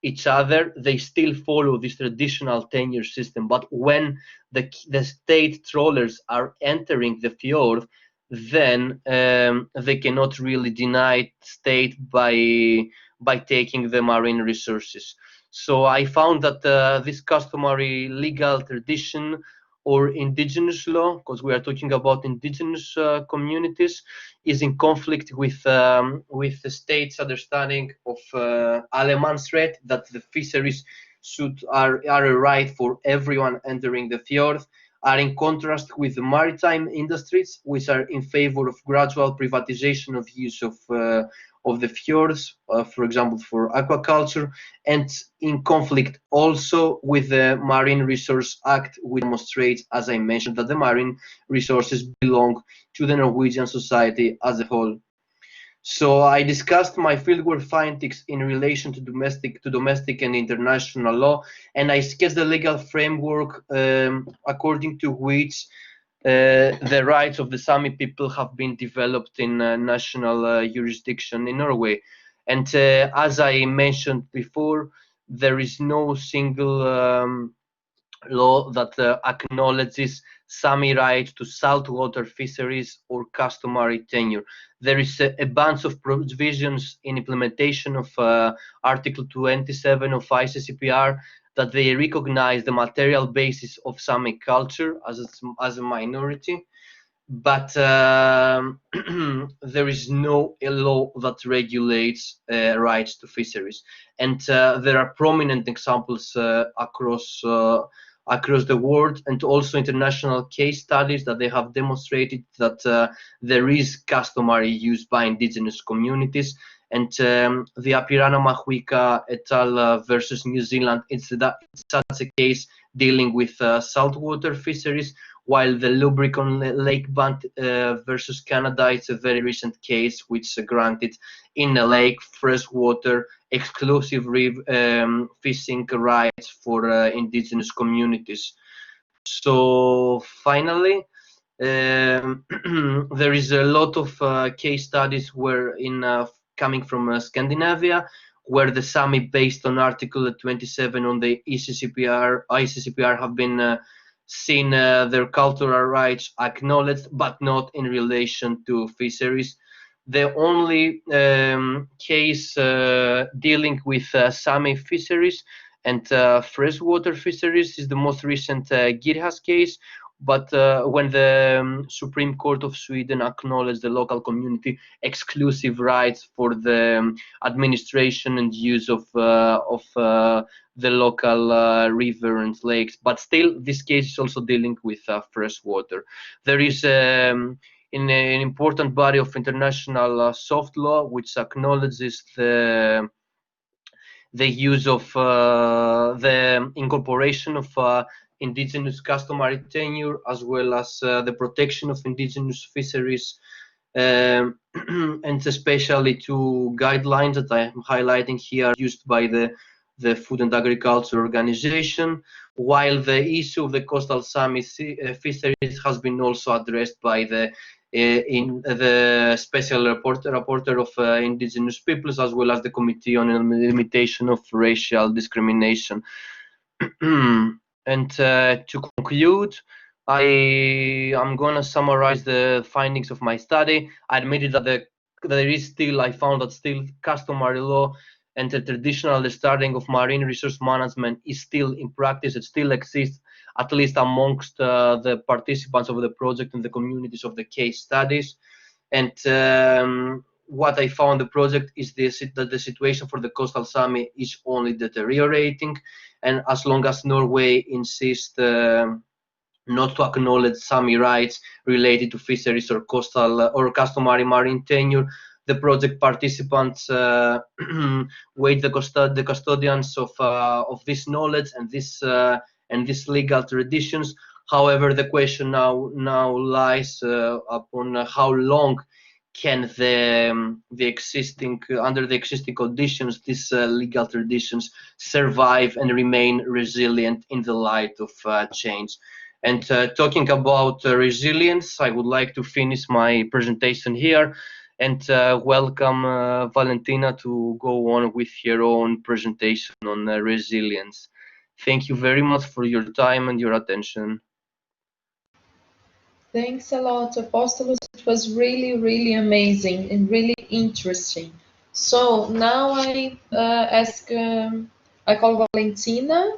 each other, they still follow this traditional tenure system. But when the state trawlers are entering the fjord, then they cannot really deny state by taking the marine resources. So I found that this customary legal tradition or indigenous law, because we are talking about indigenous communities, is in conflict with the state's understanding of allemansrätt, that the fisheries are a right for everyone entering the fjord, are in contrast with the maritime industries, which are in favor of gradual privatization of use of the fjords, for example, for aquaculture, and in conflict also with the Marine Resource Act, which demonstrates, as I mentioned, that the marine resources belong to the Norwegian society as a whole. So I discussed my fieldwork findings in relation to domestic and international law, and I sketched the legal framework according to which the rights of the Sami people have been developed in national jurisdiction in Norway. And as I mentioned before, there is no single law that acknowledges Sami right to saltwater fisheries or customary tenure. There is a bunch of provisions in implementation of Article 27 of ICCPR that they recognize the material basis of Sami culture as a minority, but there is no law that regulates rights to fisheries. And there are prominent examples across the world, and also international case studies that they have demonstrated that there is customary use by indigenous communities. And the Apirana Mahuika et al. Versus New Zealand, it's such a case dealing with saltwater fisheries, while the Lubricon Lake Band versus Canada, it's a very recent case which granted in a lake freshwater exclusive fishing rights for indigenous communities. So finally, there is a lot of case studies where coming from Scandinavia, where the Sami, based on Article 27 on the ICCPR, have been seen their cultural rights acknowledged, but not in relation to fisheries. The only case dealing with Sami fisheries and freshwater fisheries is the most recent Girjas case, but when the Supreme Court of Sweden acknowledged the local community exclusive rights for the administration and use of the local river and lakes. But still, this case is also dealing with fresh water. There is an important body of international soft law which acknowledges the use of the incorporation of indigenous customary tenure, as well as the protection of indigenous fisheries, and especially two guidelines that I am highlighting here used by the Food and Agriculture Organization, while the issue of the Coastal Sami fisheries has been also addressed by the special rapporteur of Indigenous Peoples, as well as the Committee on Limitation of Racial Discrimination. And to conclude, I am going to summarize the findings of my study. I admitted that I found that still customary law and the traditional understanding of marine resource management is still in practice. It still exists, at least amongst the participants of the project and the communities of the case studies. And what I found the project is that the situation for the Coastal Sami is only deteriorating, and as long as Norway insists not to acknowledge Sami rights related to fisheries or coastal or customary marine tenure, the project participants wait the custodians of this knowledge and this legal traditions. However, the question now lies upon how long can the existing under the existing conditions these legal traditions survive and remain resilient in the light of change. And talking about resilience, I would like to finish my presentation here and welcome Valentina to go on with your own presentation on resilience. Thank you very much for your time and your attention. Thanks a lot, Apostolos. It was really, really amazing and really interesting. So now I I call Valentina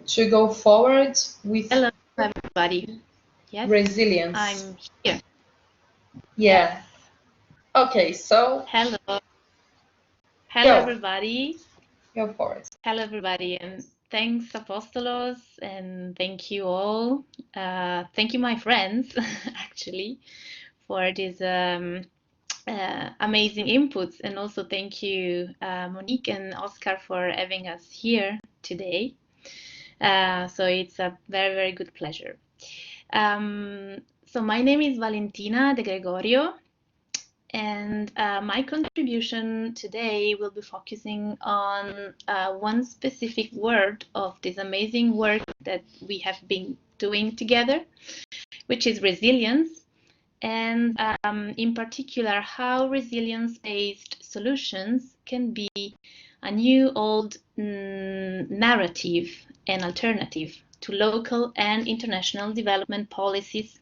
to go forward with Hello, everybody. Yes, resilience. I'm here. Yeah. Okay, so Hello. Hello, Go. everybody. Go for it. Hello, everybody, and thanks, Apostolos, and thank you all. Thank you, my friends, actually, for these amazing inputs, and also thank you, Monique and Oscar, for having us here today. So it's a very, very good pleasure. So my name is Valentina de Gregorio, and my contribution today will be focusing on one specific word of this amazing work that we have been doing together, which is resilience, and in particular how resilience-based solutions can be a new old narrative and alternative to local and international development policies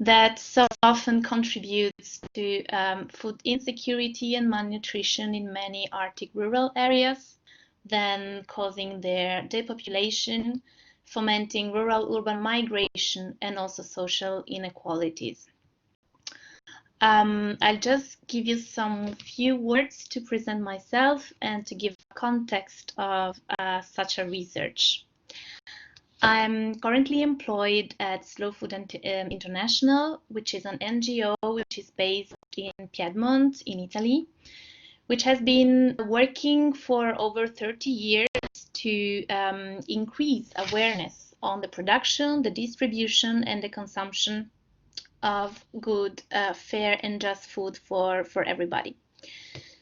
that so often contributes to food insecurity and malnutrition in many Arctic rural areas, then causing their depopulation, fomenting rural-urban migration, and also social inequalities. I'll just give you some few words to present myself and to give context of such a research. I'm currently employed at Slow Food International, which is an NGO which is based in Piedmont, in Italy, which has been working for over 30 years to increase awareness on the production, the distribution, and the consumption of good, fair, and just food for everybody.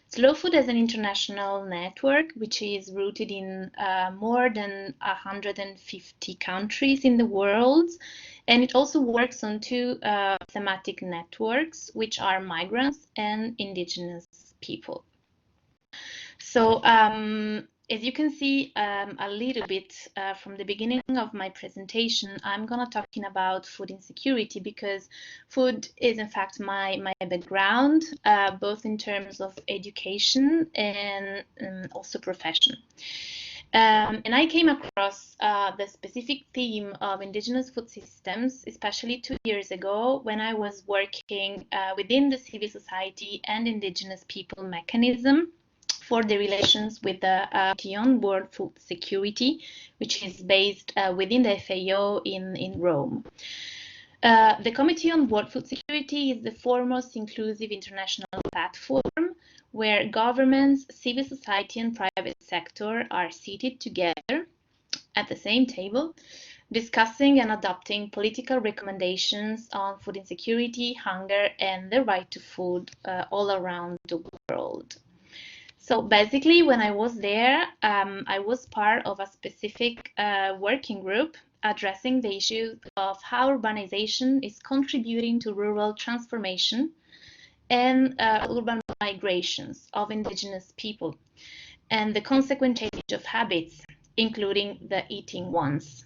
Slow Food is an international network which is rooted in more than 150 countries in the world, and it also works on two thematic networks, which are migrants and indigenous people. So as you can see a little bit from the beginning of my presentation, I'm gonna talking about food insecurity because food is in fact my background, both in terms of education and also profession. And I came across the specific theme of indigenous food systems, especially 2 years ago when I was working within the civil society and indigenous people mechanism for the relations with the Committee on World Food Security, which is based within the FAO in Rome. The Committee on World Food Security is the foremost inclusive international platform where governments, civil society, and private sector are seated together at the same table, discussing and adopting political recommendations on food insecurity, hunger, and the right to food all around the world. So basically, when I was there, I was part of a specific working group addressing the issue of how urbanization is contributing to rural transformation and urban migrations of indigenous people and the consequent change of habits, including the eating ones.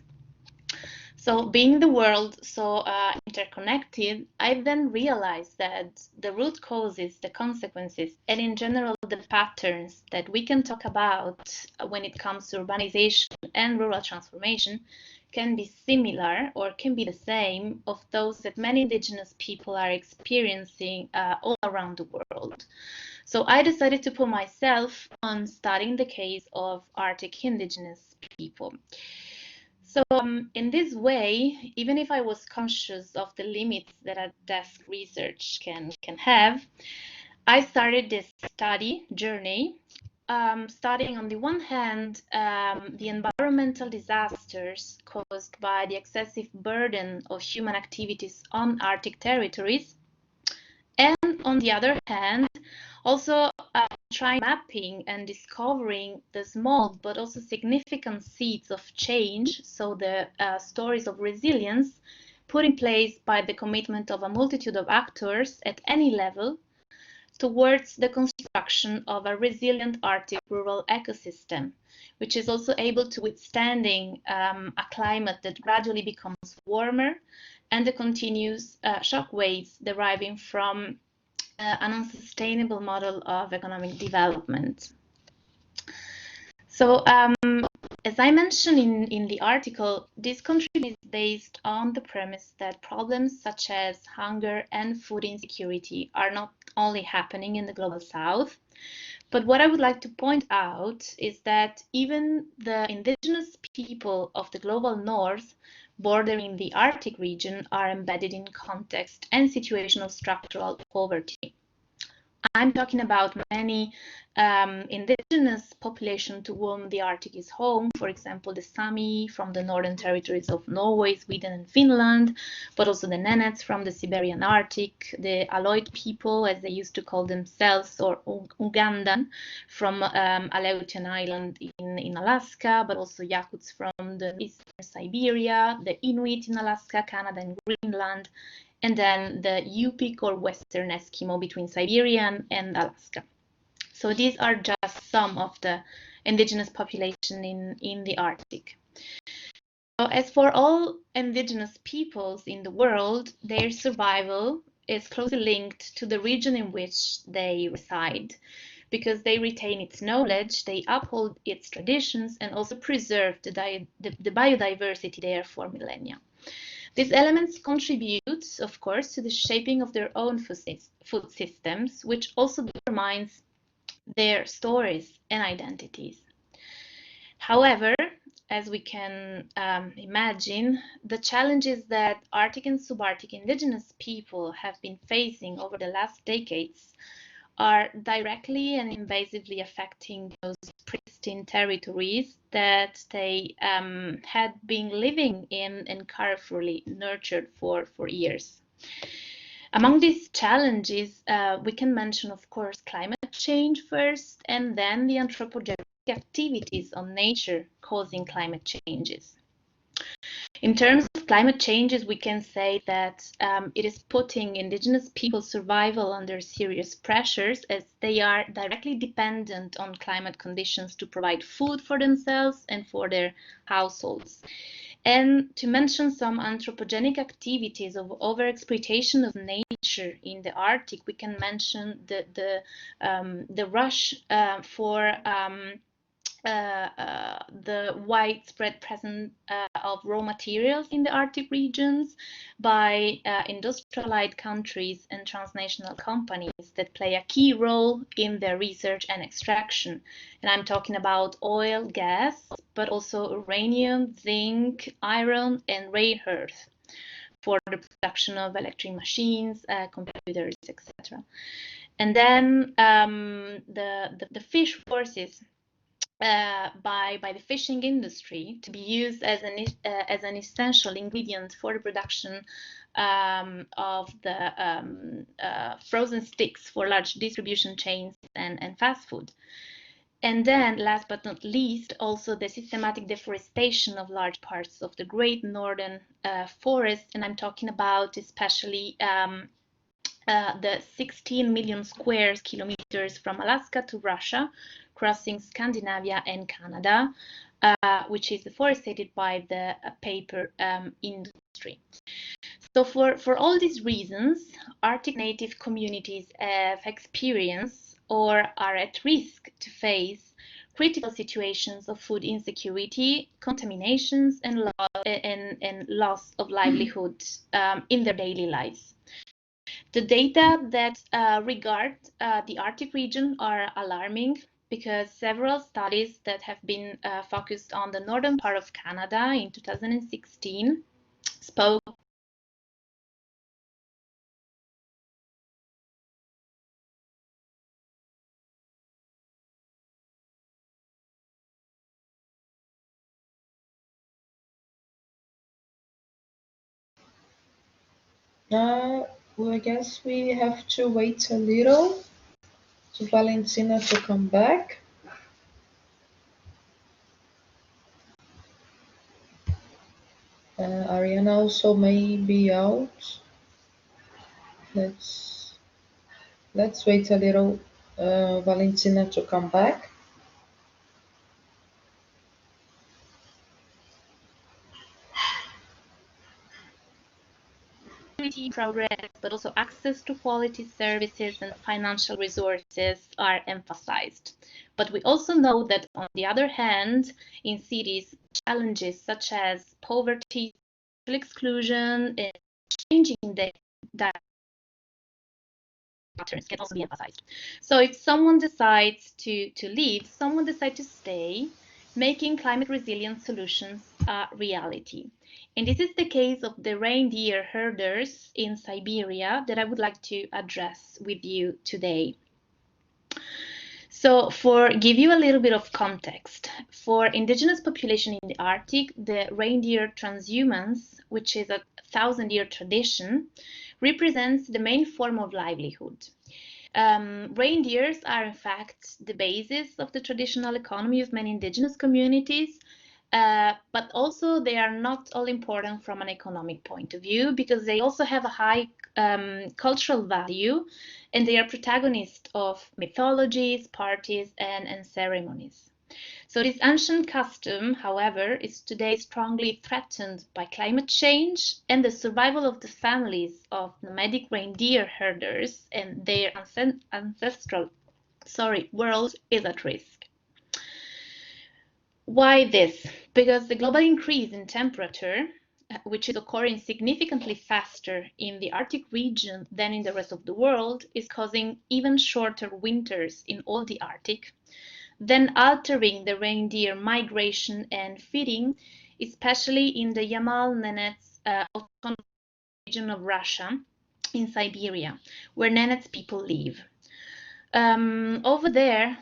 So being the world so interconnected, I then realized that the root causes, the consequences, and in general, the patterns that we can talk about when it comes to urbanization and rural transformation can be similar or can be the same of those that many indigenous people are experiencing all around the world. So I decided to put myself on studying the case of Arctic indigenous people. So in this way, even if I was conscious of the limits that a desk research can have, I started this study journey, studying on the one hand the environmental disasters caused by the excessive burden of human activities on Arctic territories, and on the other hand, also trying mapping and discovering the small but also significant seeds of change, so the stories of resilience put in place by the commitment of a multitude of actors at any level towards the construction of a resilient Arctic rural ecosystem, which is also able to withstanding a climate that gradually becomes warmer and the continuous shock waves deriving from an unsustainable model of economic development. So as I mentioned in the article, this contribution is based on the premise that problems such as hunger and food insecurity are not only happening in the global south, but what I would like to point out is that even the indigenous people of the global north bordering the Arctic region are embedded in context and situation of structural poverty. I'm talking about many indigenous population to whom the Arctic is home, for example, the Sámi from the northern territories of Norway, Sweden, and Finland, but also the Nenets from the Siberian Arctic, the Aleut people, as they used to call themselves, or Ugandan from Aleutian Island in Alaska, but also Yakuts from the eastern Siberia, the Inuit in Alaska, Canada, and Greenland, and then the Yupik or Western Eskimo between Siberia and Alaska. So these are just some of the indigenous population in the Arctic. So as for all indigenous peoples in the world, their survival is closely linked to the region in which they reside, because they retain its knowledge, they uphold its traditions, and also preserve the biodiversity there for millennia. These elements contribute, of course, to the shaping of their own food systems, which also determines their stories and identities. However, as we can imagine, the challenges that Arctic and subarctic indigenous people have been facing over the last decades are directly and invasively affecting those pristine territories that they had been living in and carefully nurtured for years. Among these challenges, we can mention, of course, climate change first, and then the anthropogenic activities on nature causing climate changes. In terms of climate changes, we can say that it is putting indigenous people's survival under serious pressures, as they are directly dependent on climate conditions to provide food for themselves and for their households. And to mention some anthropogenic activities of overexploitation of nature in the Arctic, we can mention the rush for the widespread presence of raw materials in the Arctic regions by industrialized countries and transnational companies that play a key role in their research and extraction. And I'm talking about oil, gas, but also uranium, zinc, iron, and rare earth for the production of electric machines, computers, etc. And then the fish resources by the fishing industry to be used as an essential ingredient for the production of the frozen sticks for large distribution chains and fast food. And then, last but not least, also the systematic deforestation of large parts of the Great Northern Forest, and I'm talking about especially the 16 million square kilometers from Alaska to Russia, crossing Scandinavia and Canada, which is deforested by the paper industry. So for all these reasons, Arctic native communities have experienced or are at risk to face critical situations of food insecurity, contaminations, and loss of livelihood in their daily lives. The data that regard the Arctic region are alarming because several studies that have been focused on the northern part of Canada in 2016 spoke Well, I guess we have to wait a little to Valentina to come back. Ariana also may be out. Let's wait a little, Valentina to come back. progress, but also access to quality services and financial resources are emphasized. But we also know that, on the other hand, in cities, challenges such as poverty, social exclusion, and changing the patterns can also be emphasized. So if someone decides to leave, someone decides to stay, making climate resilient solutions a reality. And this is the case of the reindeer herders in Siberia that I would like to address with you today. So give you a little bit of context, for indigenous population in the Arctic, the reindeer transhumance, which is a 1,000-year tradition, represents the main form of livelihood. Reindeers are in fact the basis of the traditional economy of many indigenous communities, but also they are not all important from an economic point of view because they also have a high cultural value, and they are protagonists of mythologies, parties, and ceremonies. So this ancient custom, however, is today strongly threatened by climate change, and the survival of the families of nomadic reindeer herders and their ancestral world is at risk. Why this? Because the global increase in temperature, which is occurring significantly faster in the Arctic region than in the rest of the world, is causing even shorter winters in all the Arctic, then altering the reindeer migration and feeding, especially in the Yamal-Nenets autonomous region of Russia in Siberia, where Nenets people live. Over there,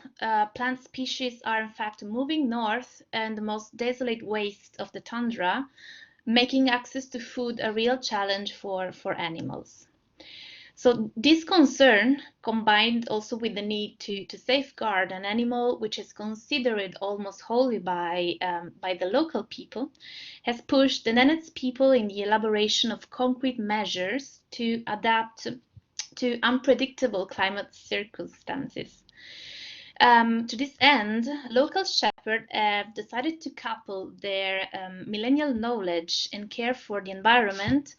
plant species are in fact moving north and the most desolate waste of the tundra, making access to food a real challenge for animals. So this concern, combined also with the need to safeguard an animal which is considered almost holy by the local people, has pushed the Nenets people in the elaboration of concrete measures to adapt to unpredictable climate circumstances. To this end, local shepherds have decided to couple their millennial knowledge and care for the environment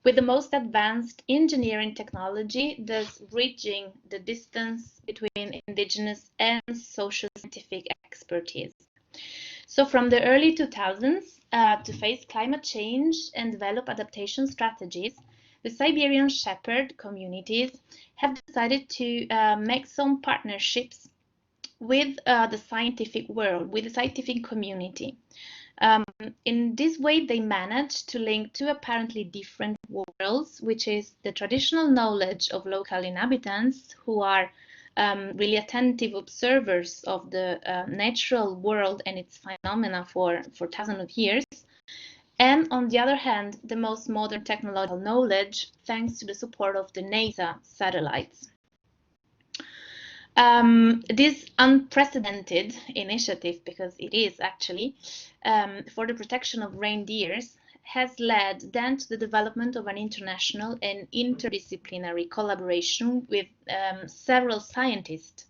with the most advanced engineering technology, thus bridging the distance between indigenous and social scientific expertise. So from the early 2000s, to face climate change and develop adaptation strategies, the Siberian shepherd communities have decided to make some partnerships with the scientific world, with the scientific community. In this way, they managed to link two apparently different worlds, which is the traditional knowledge of local inhabitants who are really attentive observers of the natural world and its phenomena for thousands of years. And on the other hand, the most modern technological knowledge, thanks to the support of the NASA satellites. This unprecedented initiative, because it is actually, for the protection of reindeers, has led then to the development of an international and interdisciplinary collaboration with several scientists.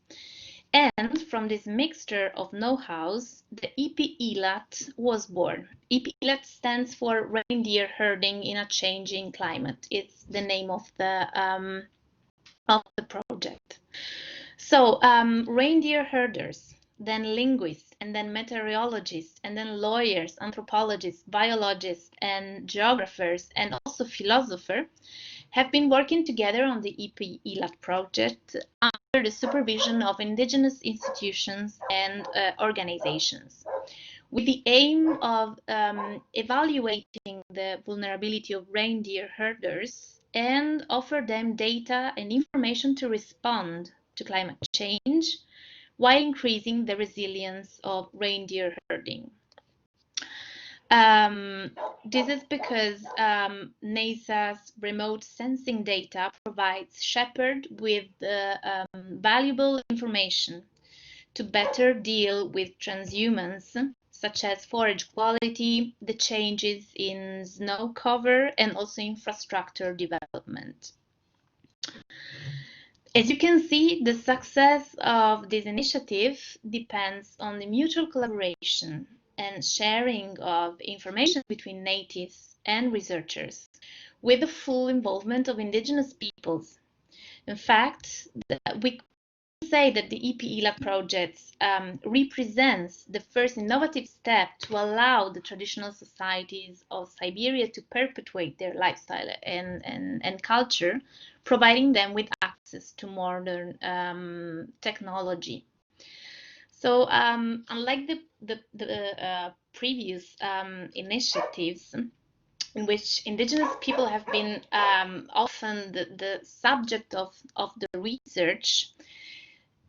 And from this mixture of know-hows, the EP-ELAT was born. EP-ELAT stands for Reindeer Herding in a Changing Climate. It's the name of the project. So reindeer herders, then linguists, and then meteorologists, and then lawyers, anthropologists, biologists, and geographers, and also philosophers have been working together on the EP-ELAT project under the supervision of indigenous institutions and organizations, with the aim of evaluating the vulnerability of reindeer herders and offer them data and information to respond to climate change while increasing the resilience of reindeer herding. This is because NASA's remote sensing data provides shepherds with valuable information to better deal with transhumance, such as forage quality, the changes in snow cover, and also infrastructure development. As you can see, the success of this initiative depends on the mutual collaboration and sharing of information between natives and researchers, with the full involvement of indigenous peoples. In fact, we can say that the EP-ELAT project represents the first innovative step to allow the traditional societies of Siberia to perpetuate their lifestyle and culture, providing them with access to modern technology. So unlike the previous initiatives, in which indigenous people have been often the subject of the research,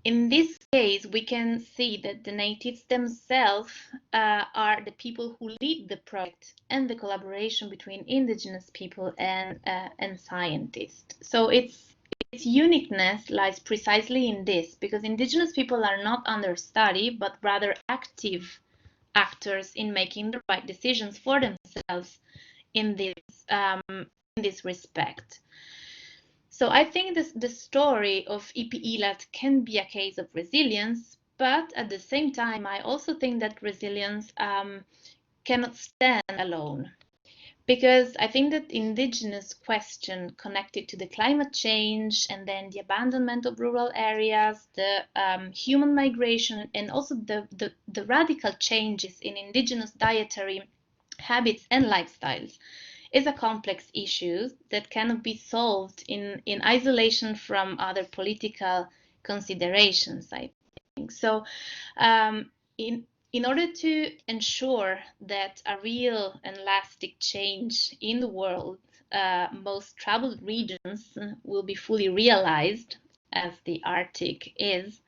in this case, we can see that the natives themselves are the people who lead the project and the collaboration between indigenous people and scientists. So its uniqueness lies precisely in this, because indigenous people are not understudy, but rather active actors in making the right decisions for themselves in this respect. So I think the story of EP-ELAT can be a case of resilience, but at the same time, I also think that resilience cannot stand alone. Because I think that indigenous question connected to the climate change and then the abandonment of rural areas, the human migration, and also the radical changes in indigenous dietary habits and lifestyles is a complex issue that cannot be solved in isolation from other political considerations, I think. So in order to ensure that a real and lasting change in the world, most troubled regions will be fully realized, as the Arctic is,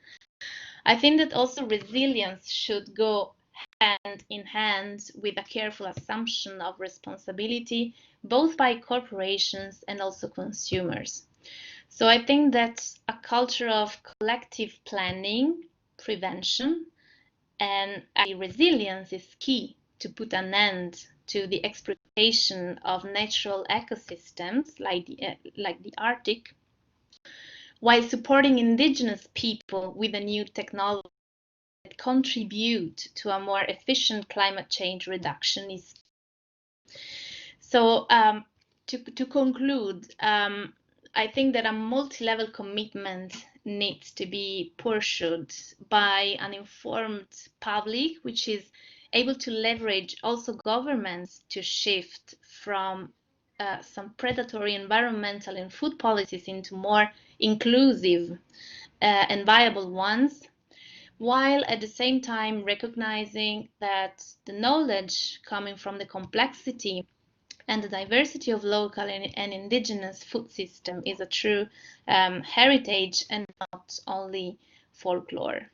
I think that also resilience should go hand in hand with a careful assumption of responsibility, both by corporations and also consumers. So I think that a culture of collective planning, prevention, and resilience is key to put an end to the exploitation of natural ecosystems like the Arctic, while supporting indigenous people with a new technology that contribute to a more efficient climate change reduction is. So to conclude, I think that a multi-level commitment needs to be pursued by an informed public, which is able to leverage also governments to shift from some predatory environmental and food policies into more inclusive and viable ones, while at the same time recognizing that the knowledge coming from the complexity and the diversity of local and indigenous food system is a true heritage and not only folklore.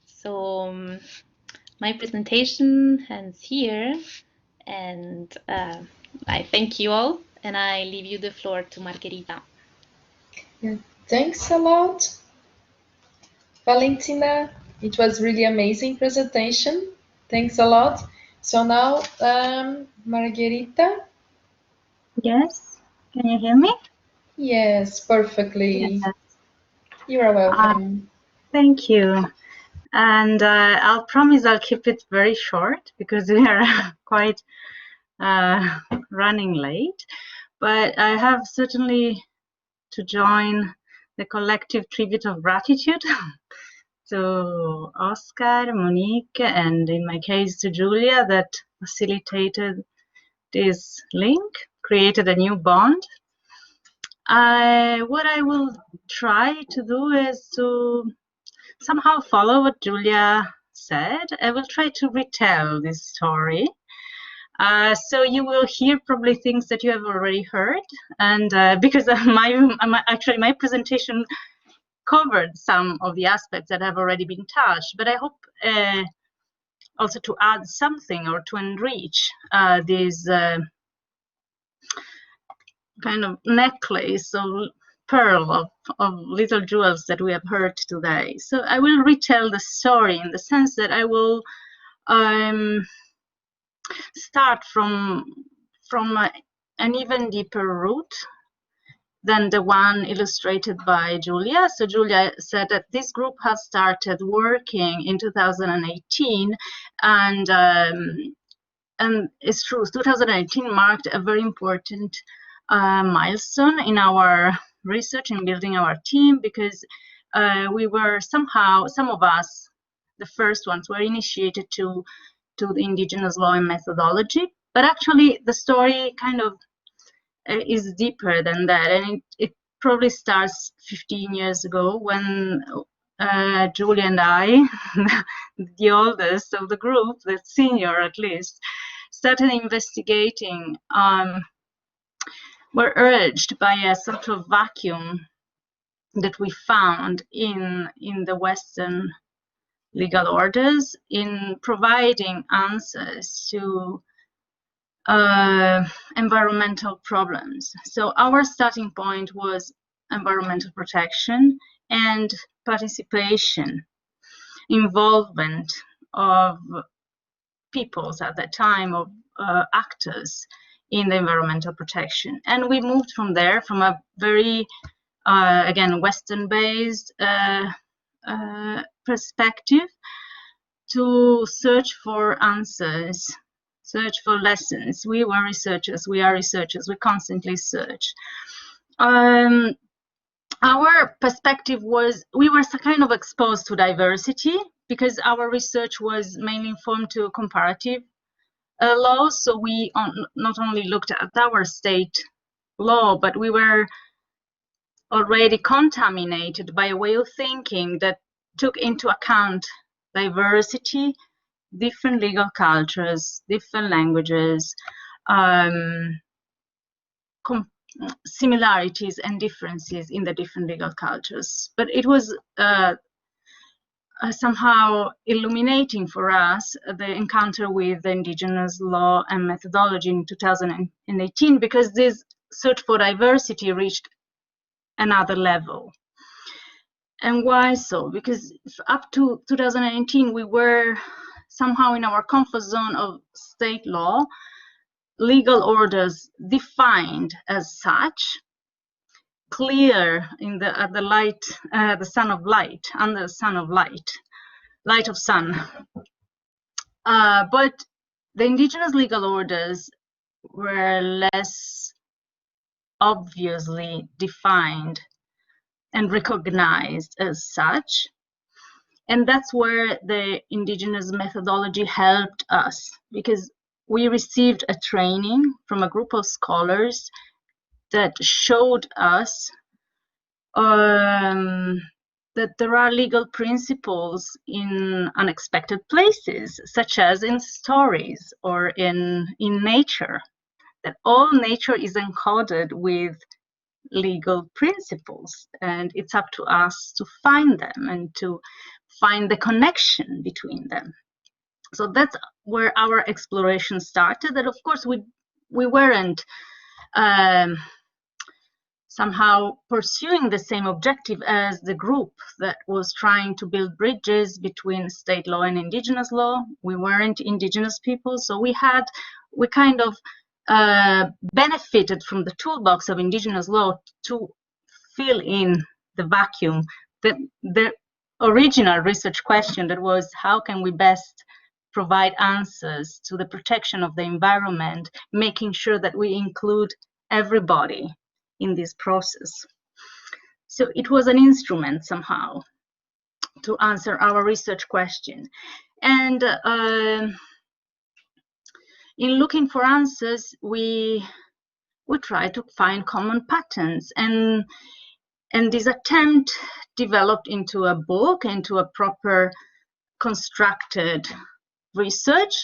So my presentation ends here, and I thank you all, and I leave you the floor to Margherita. Yeah, thanks a lot, Valentina. It was really amazing presentation. Thanks a lot. So now, Margherita. Yes, can you hear me? Yes, perfectly. Yes. You are welcome. Thank you. And I'll promise I'll keep it very short because we are quite running late. But I have certainly to join the collective tribute of gratitude to Oscar, Monique, and in my case to Giulia that facilitated this link, created a new bond. What I will try to do is to somehow follow what Giulia said. I will try to retell this story. So you will hear probably things that you have already heard, and because my presentation covered some of the aspects that have already been touched, but I hope also to add something or to enrich this kind of necklace of pearl of little jewels that we have heard today. So I will retell the story in the sense that I will start from an even deeper root than the one illustrated by Giulia. So Giulia said that this group has started working in 2018, and it's true, 2018 marked a very important milestone in our research and building our team, because we were somehow, some of us, the first ones, were initiated to the indigenous law and methodology. But actually, the story kind of is deeper than that, and it probably starts 15 years ago when Giulia and I, the oldest of the group, the senior at least, started investigating. Were urged by a sort of vacuum that we found in the Western legal orders in providing answers to environmental problems. So our starting point was environmental protection and participation, involvement of peoples at that time, of actors in the environmental protection. And we moved from there, from a very, again, Western-based perspective, to search for answers, search for lessons. We were researchers, we are researchers, we constantly search. Our perspective was, we were kind of exposed to diversity because our research was mainly informed to comparative law. So we not only looked at our state law, but we were already contaminated by a way of thinking that took into account diversity, different legal cultures, different languages, similarities and differences in the different legal cultures. But it was somehow illuminating for us the encounter with the indigenous law and methodology in 2018, because this search for diversity reached another level. And why so? Because up to 2018 we were somehow in our comfort zone of state law, legal orders defined as such, clear in the light, the sun of light, under the sun of light, light of sun. But the indigenous legal orders were less obviously defined and recognized as such. And that's where the indigenous methodology helped us, because we received a training from a group of scholars that showed us that there are legal principles in unexpected places, such as in stories or in nature, that all nature is encoded with legal principles, and it's up to us to find them and to find the connection between them. So that's where our exploration started. And of course, we weren't somehow pursuing the same objective as the group that was trying to build bridges between state law and indigenous law. We weren't indigenous people, so we kind of benefited from the toolbox of indigenous law to fill in the vacuum. The original research question that was, how can we best provide answers to the protection of the environment, making sure that we include everybody in this process. So it was an instrument somehow to answer our research question. And in looking for answers, we try to find common patterns, and this attempt developed into a book, into a proper constructed research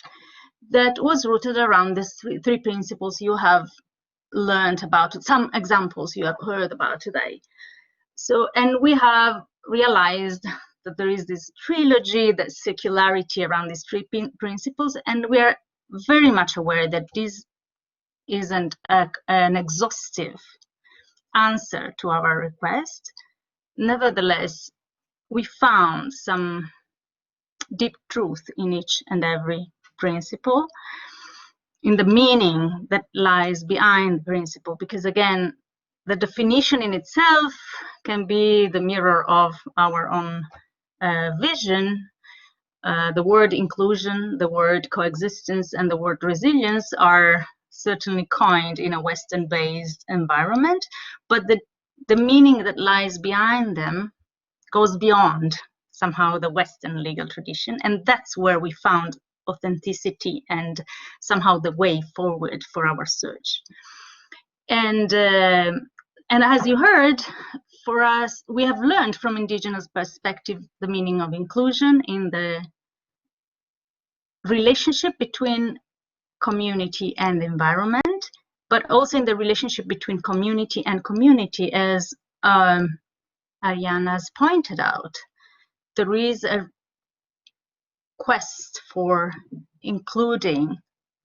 that was rooted around the three principles you have learned about, some examples you have heard about today. So, and we have realized that there is this trilogy, that circularity around these three principles, and we are very much aware that this isn't an exhaustive answer to our request. Nevertheless, we found some deep truth in each and every principle, in the meaning that lies behind the principle, because again, the definition in itself can be the mirror of our own vision. The word inclusion, the word coexistence, and the word resilience are certainly coined in a Western-based environment, but the meaning that lies behind them goes beyond somehow the Western legal tradition, and that's where we found authenticity and somehow the way forward for our search. And as you heard, for us, we have learned from indigenous perspective the meaning of inclusion in the relationship between community and environment, but also in the relationship between community and community, as Ariana's pointed out. There is a quest for including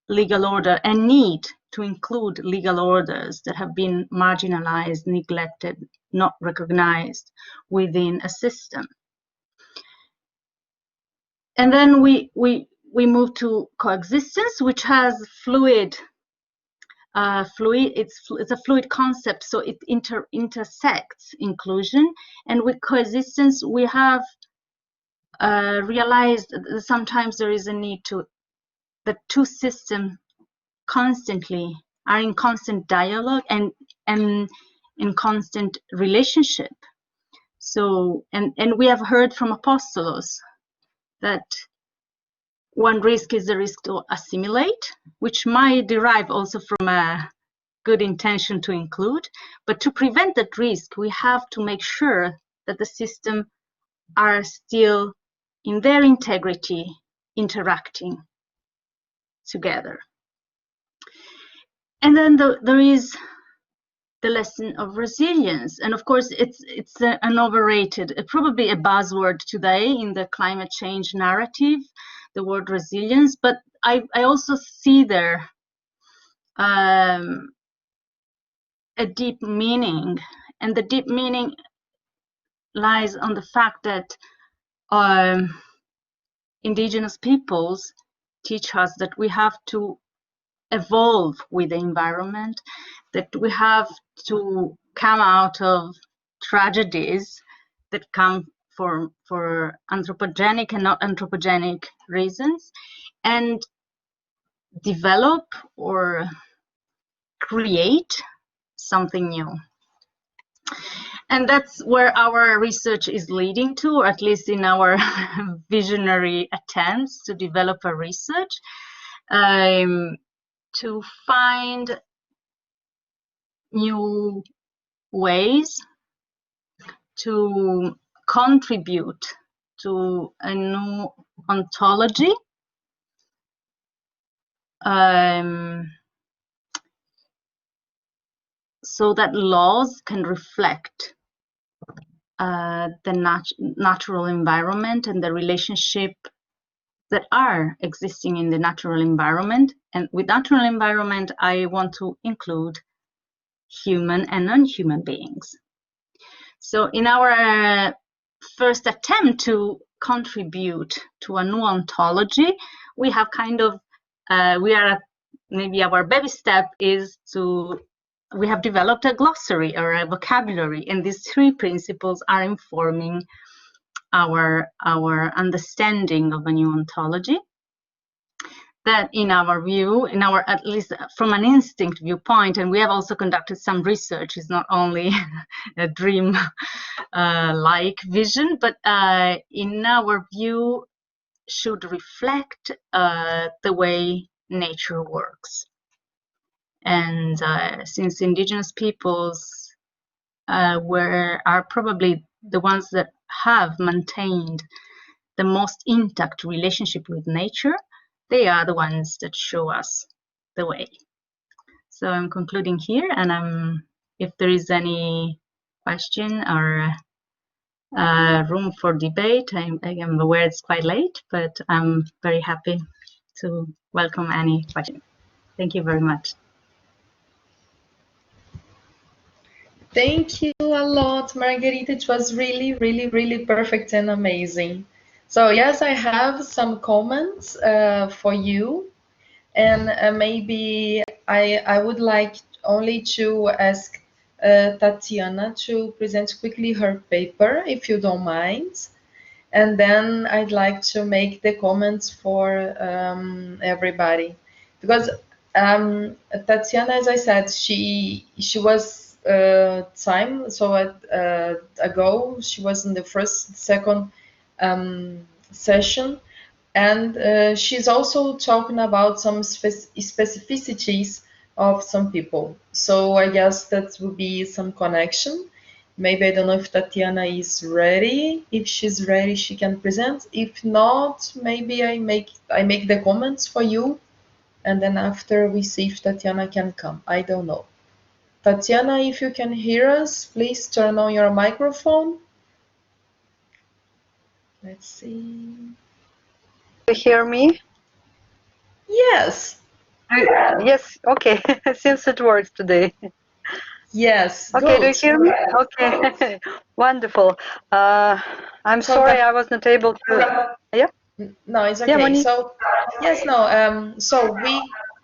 legal order and need to include legal orders that have been marginalized, neglected, not recognized within a system. And then we move to coexistence, which has it's a fluid concept, so it intersects inclusion. And with coexistence, we have realized that sometimes there is a need that two systems constantly are in constant dialogue and in constant relationship. So, and we have heard from Apostolos that one risk is the risk to assimilate, which might derive also from a good intention to include, but to prevent that risk, we have to make sure that the system are still in their integrity, interacting together. And then there is the lesson of resilience. And of course, it's an overrated, probably a buzzword today in the climate change narrative, the word resilience, but I also see there a deep meaning, and the deep meaning lies on the fact that indigenous peoples teach us that we have to evolve with the environment, that we have to come out of tragedies that come for anthropogenic and not anthropogenic reasons, and develop or create something new. And that's where our research is leading to, or at least in our visionary attempts to develop a research, to find new ways to contribute to a new ontology, so that laws can reflect the natural environment and the relationship that are existing in the natural environment. And with natural environment, I want to include human and non-human beings. So in our first attempt to contribute to a new ontology, we have kind of, maybe our baby step is we have developed a glossary or a vocabulary, and these three principles are informing our understanding of a new ontology. That, in our view, at least from an instinct viewpoint, and we have also conducted some research, it's not only a dream like vision, but in our view should reflect the way nature works. And since indigenous peoples are probably the ones that have maintained the most intact relationship with nature, they are the ones that show us the way. So I'm concluding here, and if there is any question or room for debate, I am aware it's quite late, but I'm very happy to welcome any question. Thank you very much. Thank you a lot, Margherita. It was really, really, really perfect and amazing. So yes, I have some comments for you, and maybe I would like only to ask Tatiana to present quickly her paper, if you don't mind, and then I'd like to make the comments for everybody, because Tatiana, as I said, she was ago she was in the second session, and she's also talking about some specificities of some people. So I guess that will be some connection. Maybe, I don't know if Tatiana is ready. If she's ready, she can present. If not, maybe I make the comments for you, and then after we see if Tatiana can come. I don't know. Tatiana, if you can hear us, please turn on your microphone. Let's see. You hear me? Yes. Yes, okay. Since it works today. Yes. Okay, good. do you hear me? Okay. Wonderful. I'm sorry I was not able to. Yeah? No, it's okay. Yeah, so yes, no. So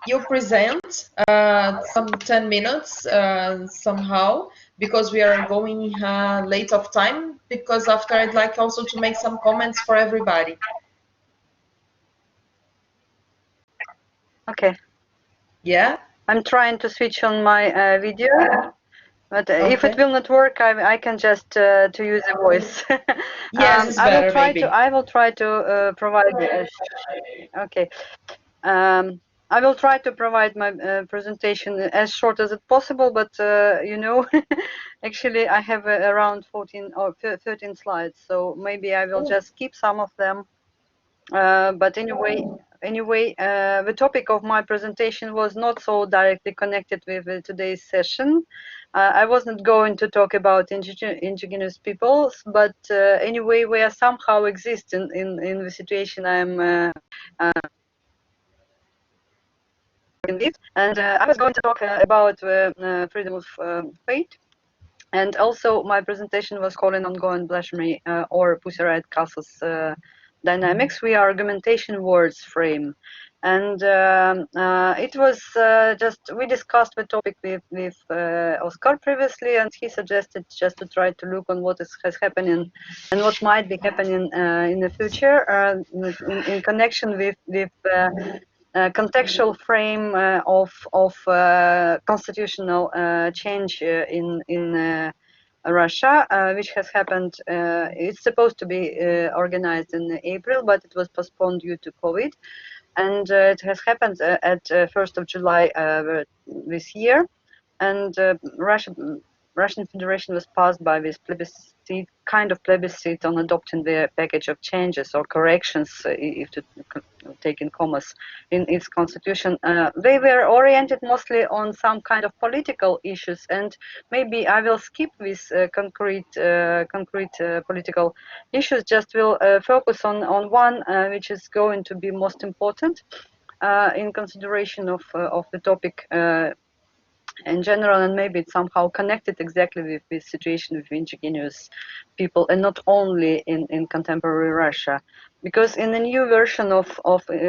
you present some 10 minutes somehow, because we are going late of time, because after I'd like also to make some comments for everybody. Okay. Yeah. I'm trying to switch on my video, but if it will not work, I can just to use a voice. Yes, it's better, I will try to provide. Okay. I will try to provide my presentation as short as it possible, but you know, actually I have around 14 or 13 slides, so maybe I will just skip some of them. But anyway, the topic of my presentation was not so directly connected with today's session. I wasn't going to talk about indigenous peoples, but anyway, we are somehow exist in the situation I'm and I was going to talk about freedom of faith, and also my presentation was calling ongoing blasphemy or Pussy Riot Castle's dynamics via argumentation words frame. And it was just, we discussed the topic with Oscar previously, and he suggested just to try to look on what has happening and what might be happening in the future in connection with contextual frame of constitutional change in Russia, which has happened. It's supposed to be organized in April, but it was postponed due to COVID, and it has happened at 1st of July this year, and Russian Federation was passed by this plebiscite, kind of plebiscite on adopting the package of changes or corrections, if to take in commas, in its constitution. They were oriented mostly on some kind of political issues, and maybe I will skip these concrete political issues, just will focus on one which is going to be most important in consideration of the topic in general, and maybe it's somehow connected exactly with this situation with indigenous people, and not only in contemporary Russia, because in the new version of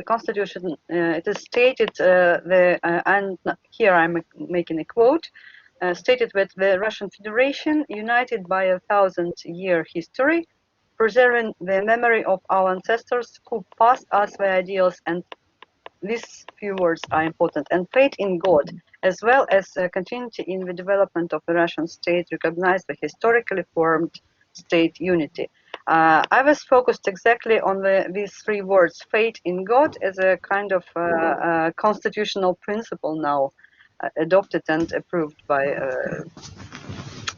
constitution it is stated and here I'm making a quote, stated that the Russian Federation, united by 1,000-year history, preserving the memory of our ancestors who passed us their ideals, and these few words are important, and faith in God, as well as continuity in the development of the Russian state, recognize the historically formed state unity. I was focused exactly on these three words, faith in God, as a kind of constitutional principle now adopted and approved by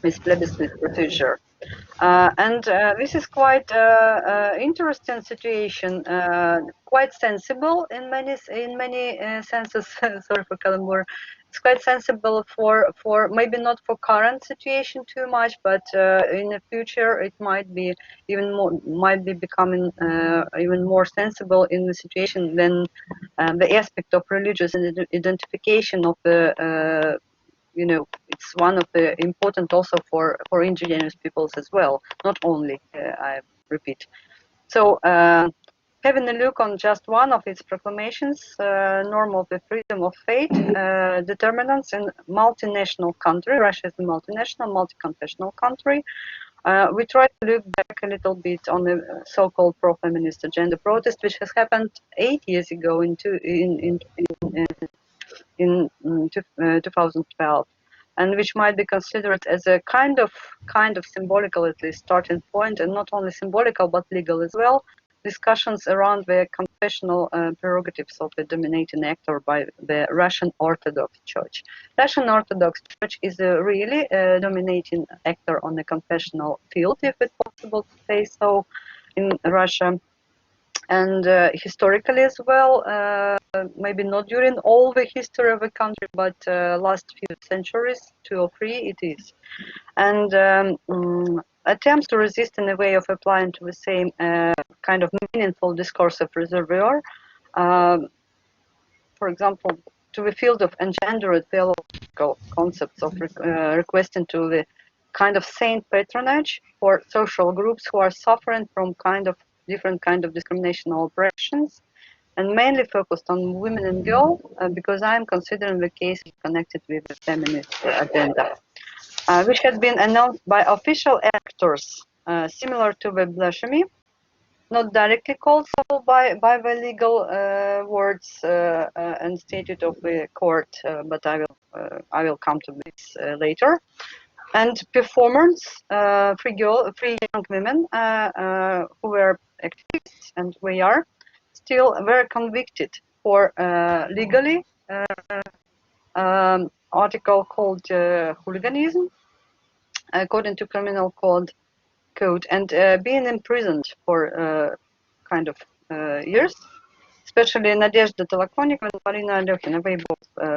this plebiscite procedure. And this is quite interesting situation, quite sensible in many senses. Sorry for calambour. It's quite sensible for maybe not for current situation too much, but in the future it might be even more, might be becoming even more sensible in the situation than the aspect of religious identification of the you know, it's one of the important also for indigenous peoples as well, not only, I repeat. So having a look on just one of its proclamations, norm of the freedom of faith, determinants in multinational country, Russia is a multinational, multi-confessional country. We try to look back a little bit on the so-called pro-feminist agenda protest, which has happened 8 years ago in 2012, and which might be considered as a kind of symbolical, at least, starting point, and not only symbolical but legal as well, discussions around the confessional prerogatives of the dominating actor by the Russian Orthodox Church. Russian Orthodox Church is a really dominating actor on the confessional field, if it's possible to say so, in Russia. And historically as well, maybe not during all the history of the country, but last few centuries, 2 or 3, it is. And attempts to resist in a way of applying to the same kind of meaningful discourse of reservoir, for example, to the field of engendered theological concepts of requesting to the kind of saint patronage for social groups who are suffering from kind of different kind of discrimination or oppressions, and mainly focused on women and girls, because I'm considering the case connected with the feminist agenda, which has been announced by official actors, similar to the blasphemy, not directly called so by the legal words and stated of the court, but I will come to this later. And performers, three young women who were activists, and we are still were convicted for legally article called hooliganism, according to criminal code, and being imprisoned for kind of years. Especially Nadezhda Tolokonnikova and Marina Alyokhina,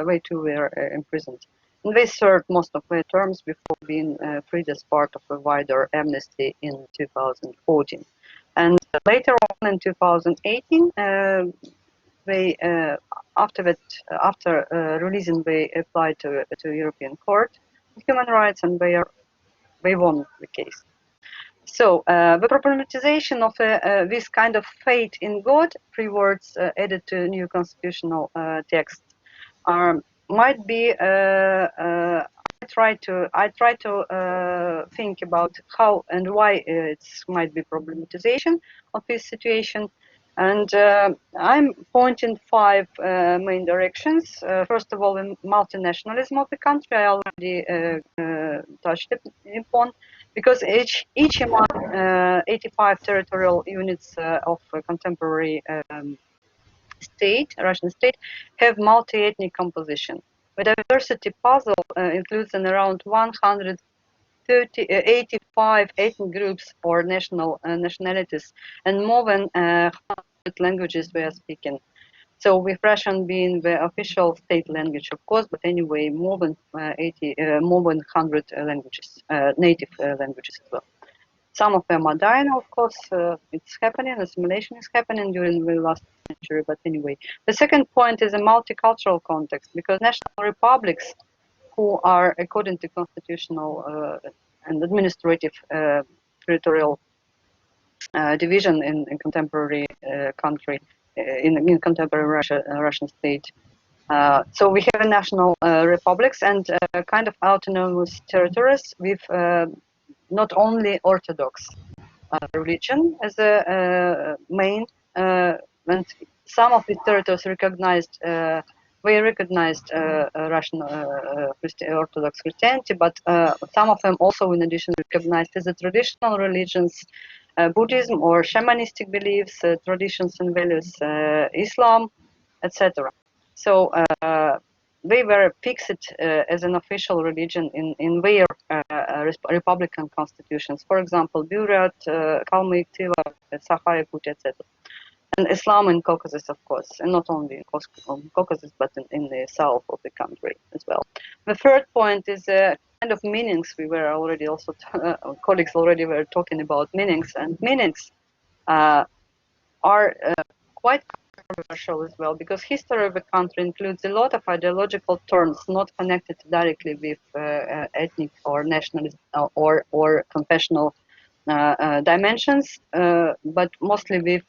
they too were imprisoned. And they served most of their terms before being freed as part of a wider amnesty in 2014. And later on in 2018, they after releasing, they applied to European Court of Human Rights, and they won the case. So the problematization of this kind of faith in God, 3 words added to new constitutional text, might be. I try to think about how and why it might be problematization of this situation, And I'm pointing 5 main directions. First of all, the multinationalism of the country, I already touched upon, because each among 85 territorial units of contemporary Russian state, have multi-ethnic composition. The diversity puzzle includes around 185 ethnic groups or nationalities, and more than 100 languages we are speaking. So with Russian being the official state language, of course, but anyway, more than 100 languages, native languages as well. Some of them are dying, of course. It's happening. Assimilation is happening during the last century. But anyway, the second point is a multicultural context, because national republics, who are according to constitutional and administrative territorial division in contemporary country, in contemporary Russian state. So we have a national republics and kind of autonomous territories with not only Orthodox religion as a main, and some of the territories recognized, Russian Orthodox Christianity, but some of them also, in addition, recognized as a traditional religions, Buddhism or shamanistic beliefs, traditions and values, Islam, etc. So they were fixed as an official religion in their republican constitutions. For example, Buryat, Kalmyk, Tiva, Sakha-Yakutia, etc. And Islam in Caucasus, of course, and not only in Caucasus, but in the south of the country as well. The third point is kind of meanings. We were already also, colleagues already were talking about meanings, and meanings are quite controversial as well, because history of the country includes a lot of ideological terms not connected directly with ethnic or nationalist or confessional dimensions, but mostly with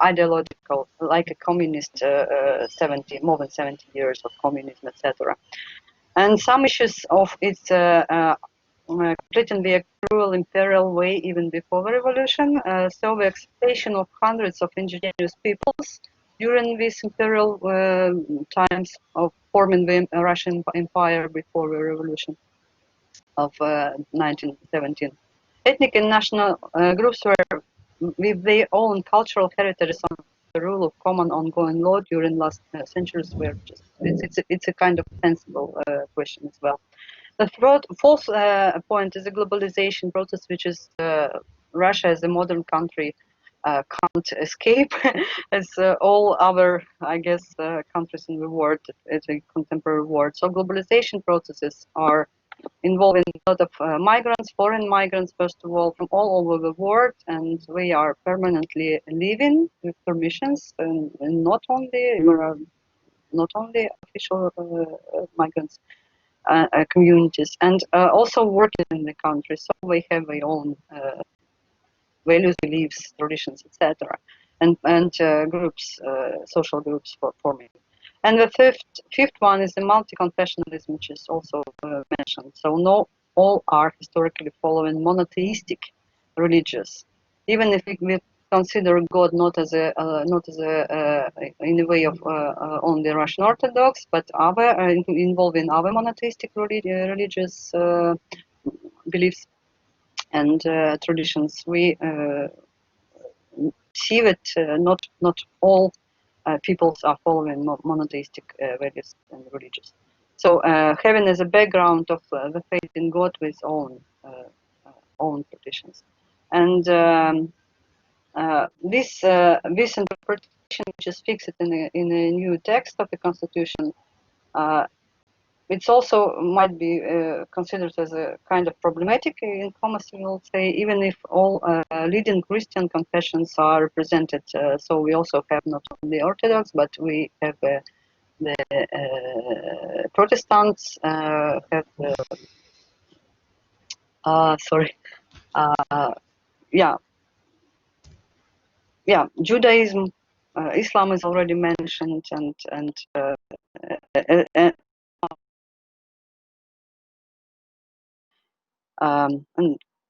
ideological, like a communist more than 70 years of communism, etc. And some issues of its complete in the cruel imperial way even before the revolution. So the exploitation of hundreds of indigenous peoples during these imperial times of forming the Russian Empire before the revolution of 1917. Ethnic and national groups were with their own cultural heritage on the rule of common ongoing law during last centuries were just, it's a kind of sensible question as well. The fourth point is the globalization process, which is Russia as a modern country can't escape, as all other, I guess, countries in the world, as a contemporary world. So globalization processes are involving a lot of migrants, foreign migrants, first of all, from all over the world, and we are permanently living with permissions, and not only official migrants. Communities, and also working in the country, so they have their own values, beliefs, traditions, etc., and groups, social groups for forming. And the fifth one is the multi-confessionalism, which is also mentioned. So no, all are historically following monotheistic religions, even if we consider God not as a in a way of only Russian Orthodox, but other involving other monotheistic religious beliefs and traditions. We see that not all peoples are following monotheistic values and religions. So having as a background of the faith in God with own traditions, and this interpretation, which is fixed in a new text of the constitution, it's also might be considered as a kind of problematic in commerce, we will say, even if all leading Christian confessions are represented. So we also have not only Orthodox, but we have the Protestants, have Judaism, Islam is already mentioned, and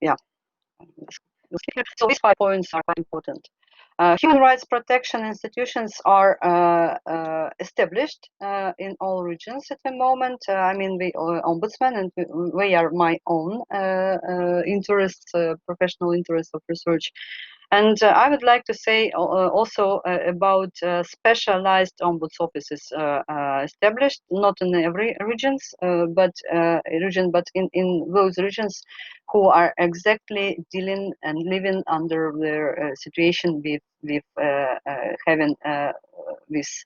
yeah. So these 5 points are quite important. Human rights protection institutions are established in all regions at the moment. I mean, the ombudsman, and we are my own interests, professional interests of research. And I would like to say also about specialized ombuds offices established, not in every regions, but in those regions who are exactly dealing and living under their situation with having this,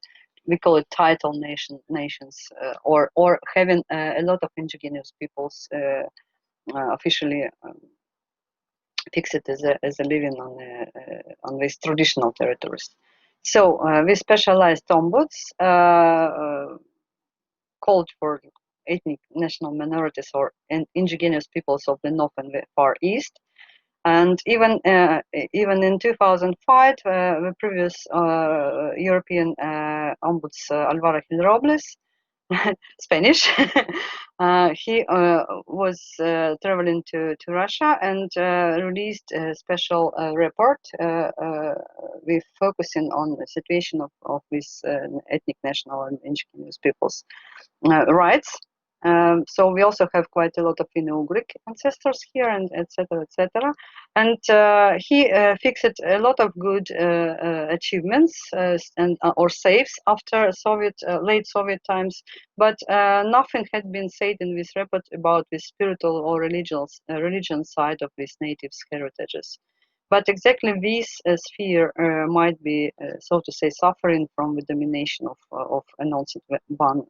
we call it title nations, or having a lot of indigenous peoples officially fixed as a living on these traditional territories. So we specialized ombuds called for ethnic national minorities or indigenous peoples of the North and the Far East. And even in 2005, the previous European ombuds Alvaro Gil Robles, Spanish, he was traveling to Russia and released a special report with focusing on the situation of these ethnic national and indigenous peoples' rights. So we also have quite a lot of Greek ancestors here, and etc. etc. And he fixed a lot of good achievements and or saves after late Soviet times, but nothing had been said in this report about the spiritual or religion side of these natives' heritages. But exactly this sphere might be, so to say, suffering from the domination of a non-one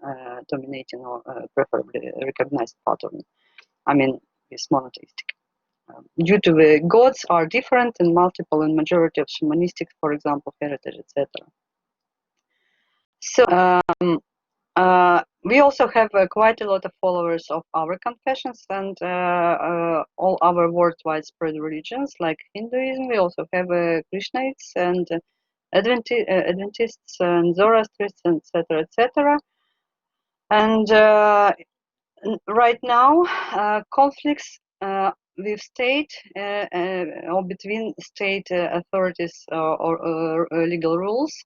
dominating or preferably recognized pattern. I mean, this monotheistic. Due to the gods are different and multiple in majority of shamanistic, for example, heritage, etc. So we also have quite a lot of followers of our confessions and all our worldwide spread religions like Hinduism. We also have Krishnaites and Adventists and Zoroastrians, etc., etc. And right now, conflicts with state or between state authorities or legal rules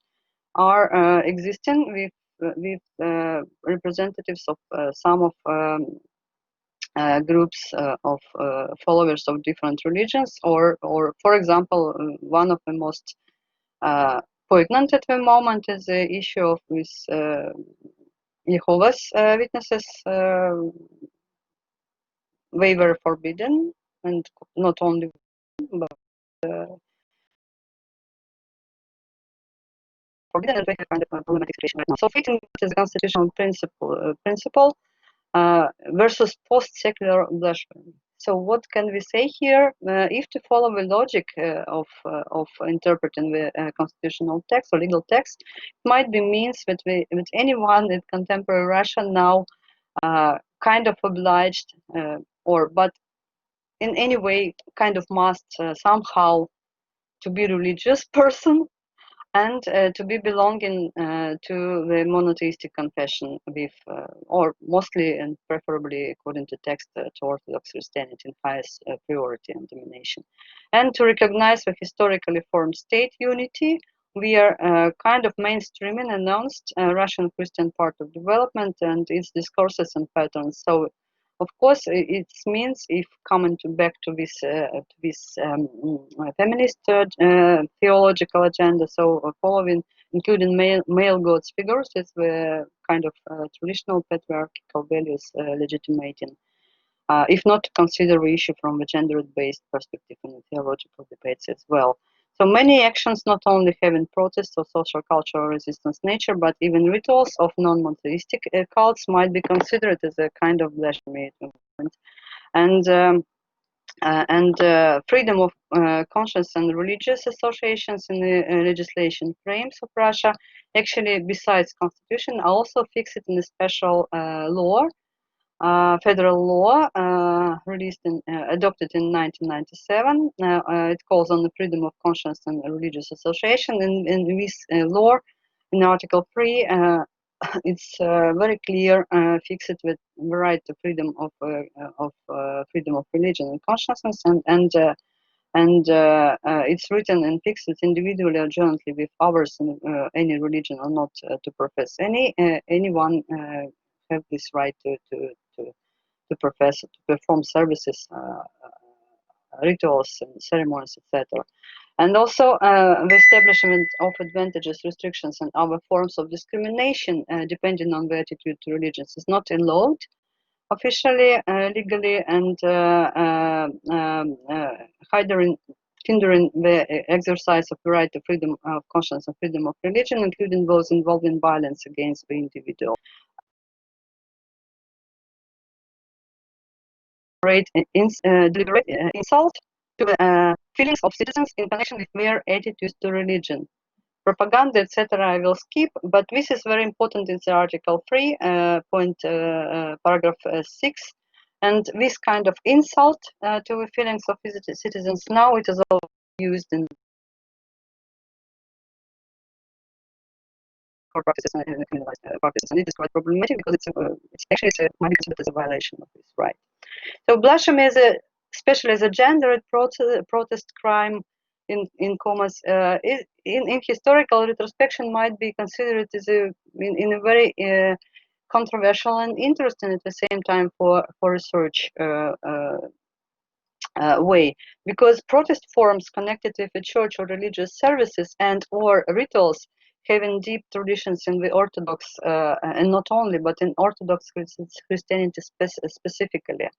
are existing with representatives of some of groups of followers of different religions, or for example, one of the most poignant at the moment is the issue of this Jehovah's Witnesses. They were forbidden, and not only, but forbidden, and we have kind of a problematic situation right now. So fitting is a constitutional principle versus post-secular blasphemy. So what can we say here? If to follow the logic of interpreting the constitutional text or legal text, it might be means that with anyone in contemporary Russia now kind of obliged but in any way kind of must somehow to be religious person and to be belonging to the monotheistic confession with, or mostly and preferably according to text, to Orthodox Christianity in highest priority and domination. And to recognize the historically formed state unity, we are kind of mainstreaming announced Russian Christian part of development and its discourses and patterns. So of course, it means if coming back to this feminist theological agenda, so following, including male gods figures, is the kind of traditional patriarchal values legitimating, if not to consider the issue from a gender-based perspective in theological debates as well. So many actions not only having protest or social cultural resistance nature, but even rituals of non-monotheistic cults might be considered as a kind of blasphemy movement. And freedom of conscience and religious associations in the legislation frames of Russia, actually, besides constitution, are also fixed in a special law. Federal law adopted in 1997. It calls on the freedom of conscience and religious association. In this law, in Article 3, it's very clear, fixed with the right to freedom of freedom of religion and consciousness, and and it's written and fixed individually or jointly with others in any religion or not to profess anyone have this right to profess, to perform services, rituals, and ceremonies, etc. And also the establishment of advantages, restrictions, and other forms of discrimination depending on the attitude to religions is not allowed officially, legally, and hindering the exercise of the right to freedom of conscience and freedom of religion, including those involving violence against the individual. Deliberate insult to the feelings of citizens in connection with their attitudes to religion. Propaganda, etc. I will skip, but this is very important in the Article 3, paragraph 6. And this kind of insult to the feelings of citizens, now it is all used in practices and practices, and it is quite problematic because it's actually might be considered as a violation of this right. So blasphemy, especially as a gendered protest crime, in commas, in historical retrospection might be considered as in a very controversial and interesting at the same time for research way, because protest forms connected with the church or religious services and or rituals having deep traditions in the Orthodox and not only, but in Orthodox Christianity specifically.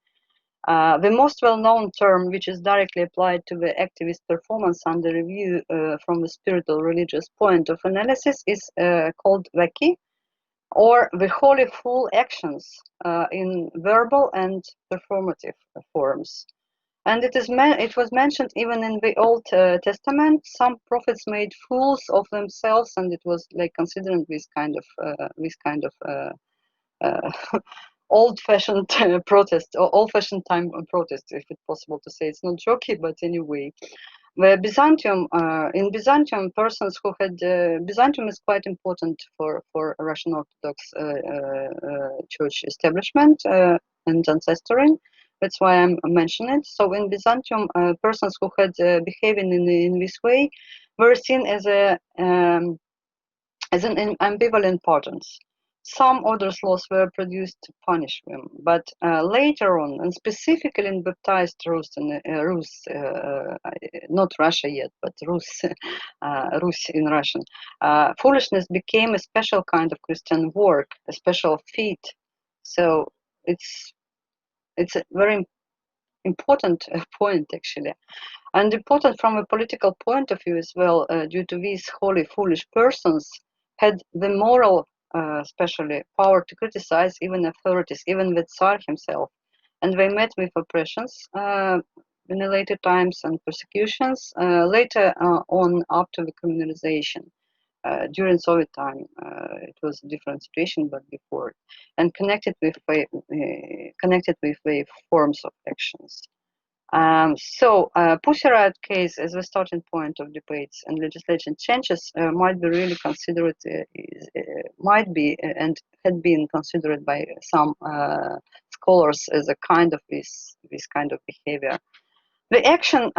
The most well-known term, which is directly applied to the activist performance under review from the spiritual religious point of analysis, is called vaki, or the holy full actions in verbal and performative forms. And it was mentioned even in the Old Testament. Some prophets made fools of themselves, and it was like considering this kind of old-fashioned protest, or old-fashioned time protest, if it's possible to say. It's not jokey, but anyway. The Byzantium, in Byzantium, persons who had Byzantium is quite important for Russian Orthodox Church establishment and ancestry. That's why I'm mentioning it. So in Byzantium, persons who had behaving in this way were seen as an ambivalent patterns. Some order laws were produced to punish them, but later on, and specifically in baptized Rus, not Russia yet, but Rus, Rus in Russian, foolishness became a special kind of Christian work, a special feat. So it's a very important point actually, and important from a political point of view as well, due to these holy foolish persons had the moral especially power to criticize even authorities, even the Tsar himself, and they met with oppressions in the later times and persecutions later on up to the communalization. During Soviet time, it was a different situation, but before, and connected with the forms of actions. So Pussy Riot case as the starting point of debates and legislation changes might be really considered, might be and had been considered by some scholars as a kind of this kind of behavior. The action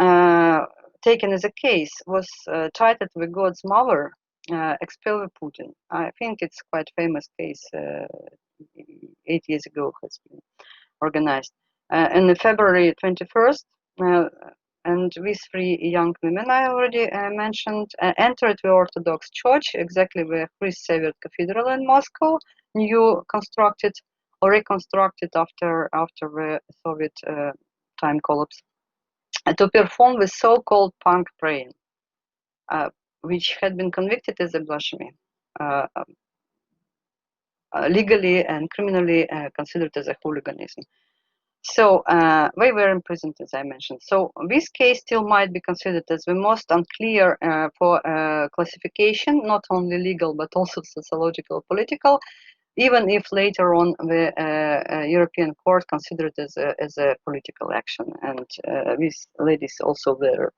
taken as a case was titled "The God's Mother, Expel Putin." I think it's quite famous case. 8 years ago has been organized. On February 21st, and these 3 young women I already mentioned entered the Orthodox Church, exactly the Christ Savior Cathedral in Moscow, new constructed or reconstructed after the Soviet time collapse, to perform the so-called punk praying, which had been convicted as a blasphemy. Legally and criminally considered as a hooliganism. So they were imprisoned, as I mentioned. So this case still might be considered as the most unclear for classification, not only legal but also sociological, political, even if later on the European Court considered it as a political action, and these ladies also were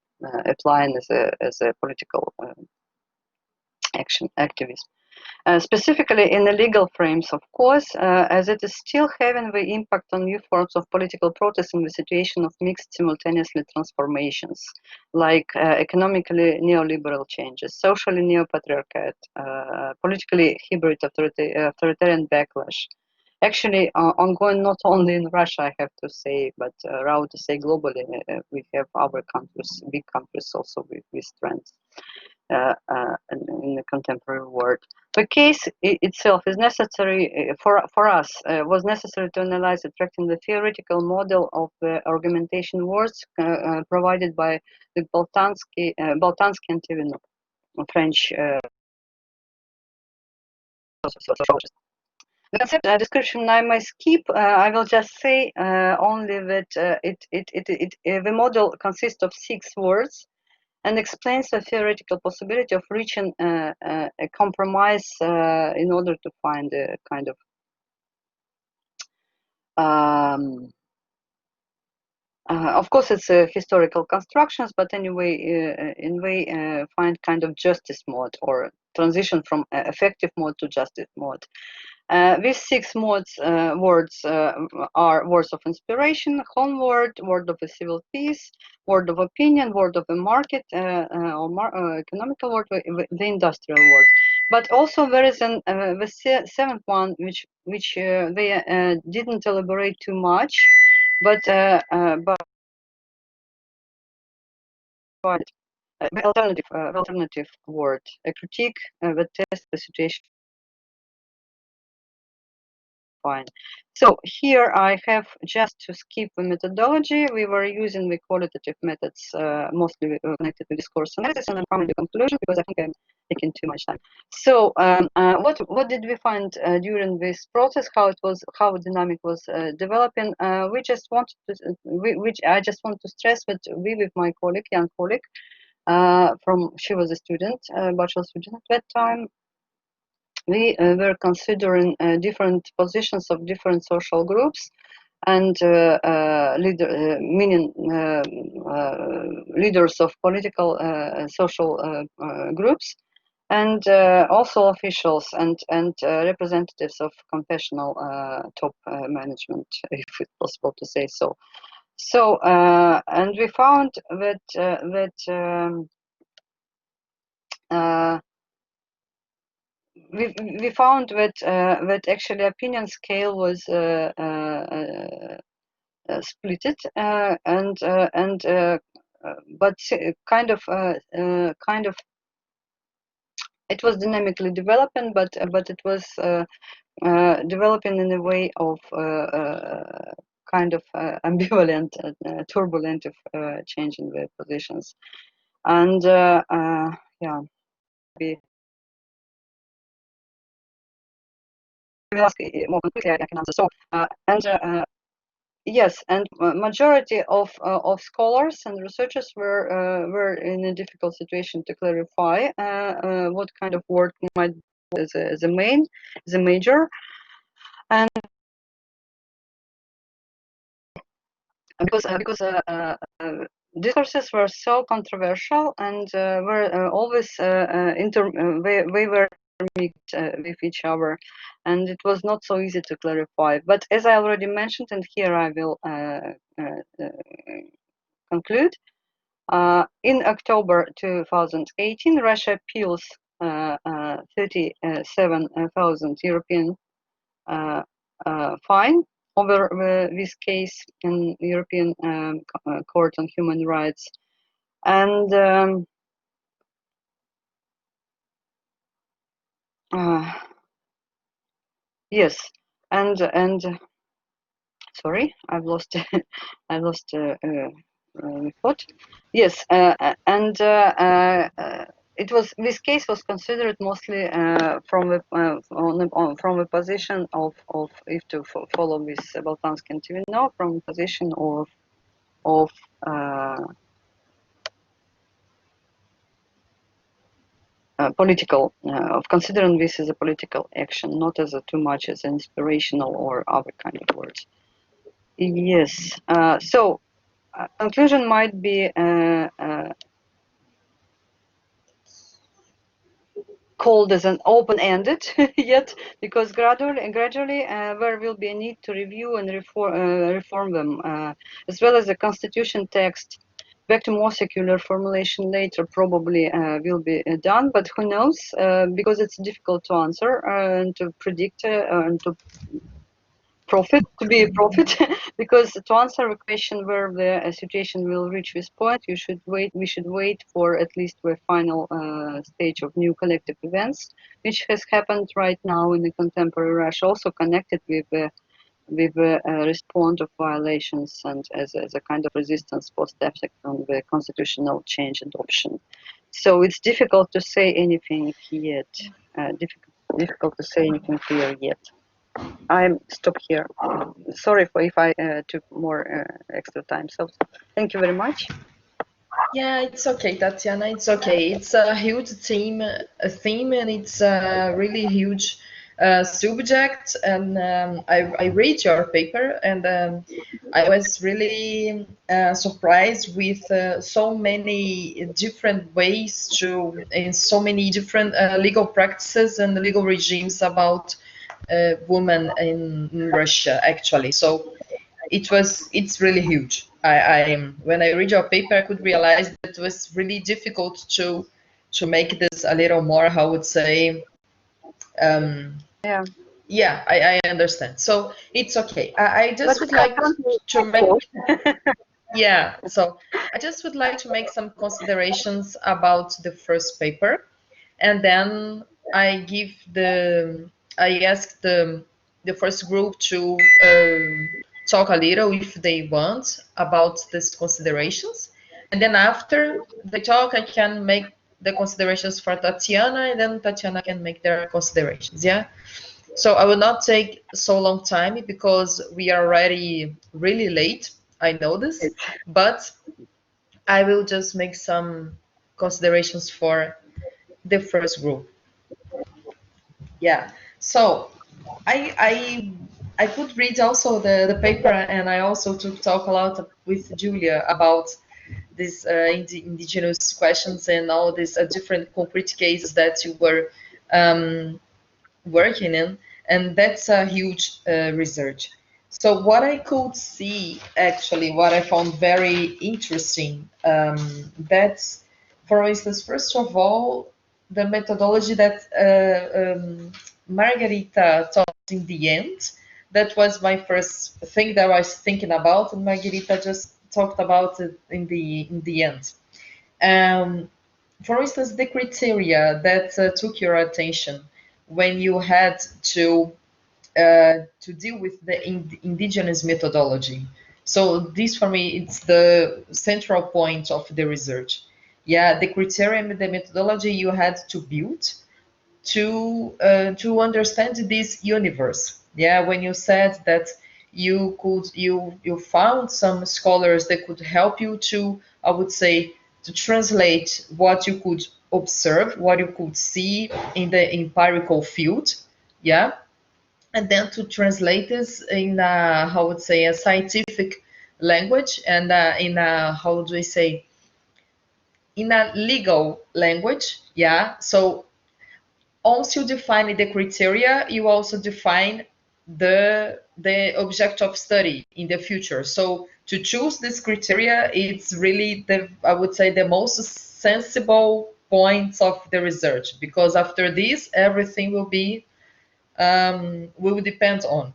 applying as a political action activism. specifically in the legal frames, of course, as it is still having the impact on new forms of political protest in the situation of mixed simultaneously transformations, like economically neoliberal changes, socially neo-patriarchate, politically hybrid authoritarian backlash. Actually, ongoing not only in Russia, I have to say, but I would say globally, we have other countries, big countries also with trends in the contemporary world. The case itself is necessary for us, was necessary to analyze attracting the theoretical model of the argumentation words provided by the Boltanski and Thévenot, French sociologist. The concept description I may skip. I will just say only that the model consists of 6 words and explains the theoretical possibility of reaching a compromise in order to find a kind of course, it's historical constructions, but anyway, find kind of justice mode or transition from effective mode to justice mode. These 6 modes, words are words of inspiration, home word, word of a civil peace, word of opinion, word of the market, or economical word, the industrial word. But also there is the 7th one, which they didn't elaborate too much, but alternative word, a critique that tests the situation. Fine. So here I have just to skip the methodology. We were using the qualitative methods mostly connected to discourse analysis, and I'm coming to conclusion because I think I'm taking too much time. So what did we find during this process? How the dynamic was developing? We just wanted to, I just want to stress that we with my colleague, young colleague, she was a student, bachelor student at that time. We were considering different positions of different social groups and leaders of political social groups, and also officials and representatives of confessional top management, if it's possible to say so. So, and we found that we found that actually opinion scale was splitted but kind of it was dynamically developing, but it was developing in a way of kind of ambivalent, turbulent change in the positions, and yeah. Will ask more quickly, I can answer. So, yes, and majority of scholars and researchers were in a difficult situation to clarify what kind of word might be as a major, and because discourses were so controversial and were always they were mixed with each other, and it was not so easy to clarify. But as I already mentioned, and here I will conclude, in October 2018, Russia appeals 37,000 European fine over this case in European Court on Human Rights, and yes, and sorry, I've lost thought. Yes, and this case was considered mostly from the position of if to follow this Boltanski and Thévenot, from the position of political, of considering this as a political action, not as too much as inspirational or other kind of words. Yes. So conclusion might be called as an open-ended yet, because gradually there will be a need to review and reform them, as well as the constitution text. Back to more secular formulation later probably will be done, but who knows, because it's difficult to answer and to predict and to be a prophet, because to answer a question where the situation will reach this point, we should wait for at least the final stage of new collective events, which has happened right now in the contemporary Russia, also connected with the response of violations and as a kind of resistance post-effect on the constitutional change adoption. So it's difficult to say anything yet. Difficult to say anything clear yet. I'm stop here. Sorry for if I took more extra time. So thank you very much. Yeah, it's okay, Tatiana. It's okay. It's a huge theme, and it's a really huge subject. And I read your paper, and I was really surprised with so many different ways to, in so many different legal practices and legal regimes about women in Russia, actually. So it's really huge. When I read your paper, I could realize that it was really difficult to make this a little more, how I would say, yeah, I understand. So it's okay. I just would like to make yeah. So I just would like to make some considerations about the first paper, and then I ask the first group to talk a little, if they want, about these considerations, and then after the talk I can make the considerations for Tatiana, and then Tatiana can make their considerations. Yeah, so I will not take so long time because we are already really late, I know this, but I will just make some considerations for the first group. Yeah, so I could read also the paper, and I also talk a lot with Giulia about these indigenous questions and all these different concrete cases that you were working in, and that's a huge research. So what I could see, actually, what I found very interesting, that's, for instance, first of all, the methodology that Margherita taught in the end. That was my first thing that I was thinking about, and Margherita just talked about it in the end. For instance, the criteria that took your attention when you had to deal with the indigenous methodology. So this, for me, it's the central point of the research. Yeah, the criteria and the methodology you had to build to understand this universe. Yeah, when you said that you found some scholars that could help you to, I would say, to translate what you could observe, what you could see in the empirical field. Yeah, and then to translate this in how would say, a scientific language, and in a, how do I say, in a legal language. Yeah, so once you define the criteria, you also define the object of study in the future. So to choose this criteria, it's really the, I would say, the most sensible points of the research, because after this everything will be will depend on.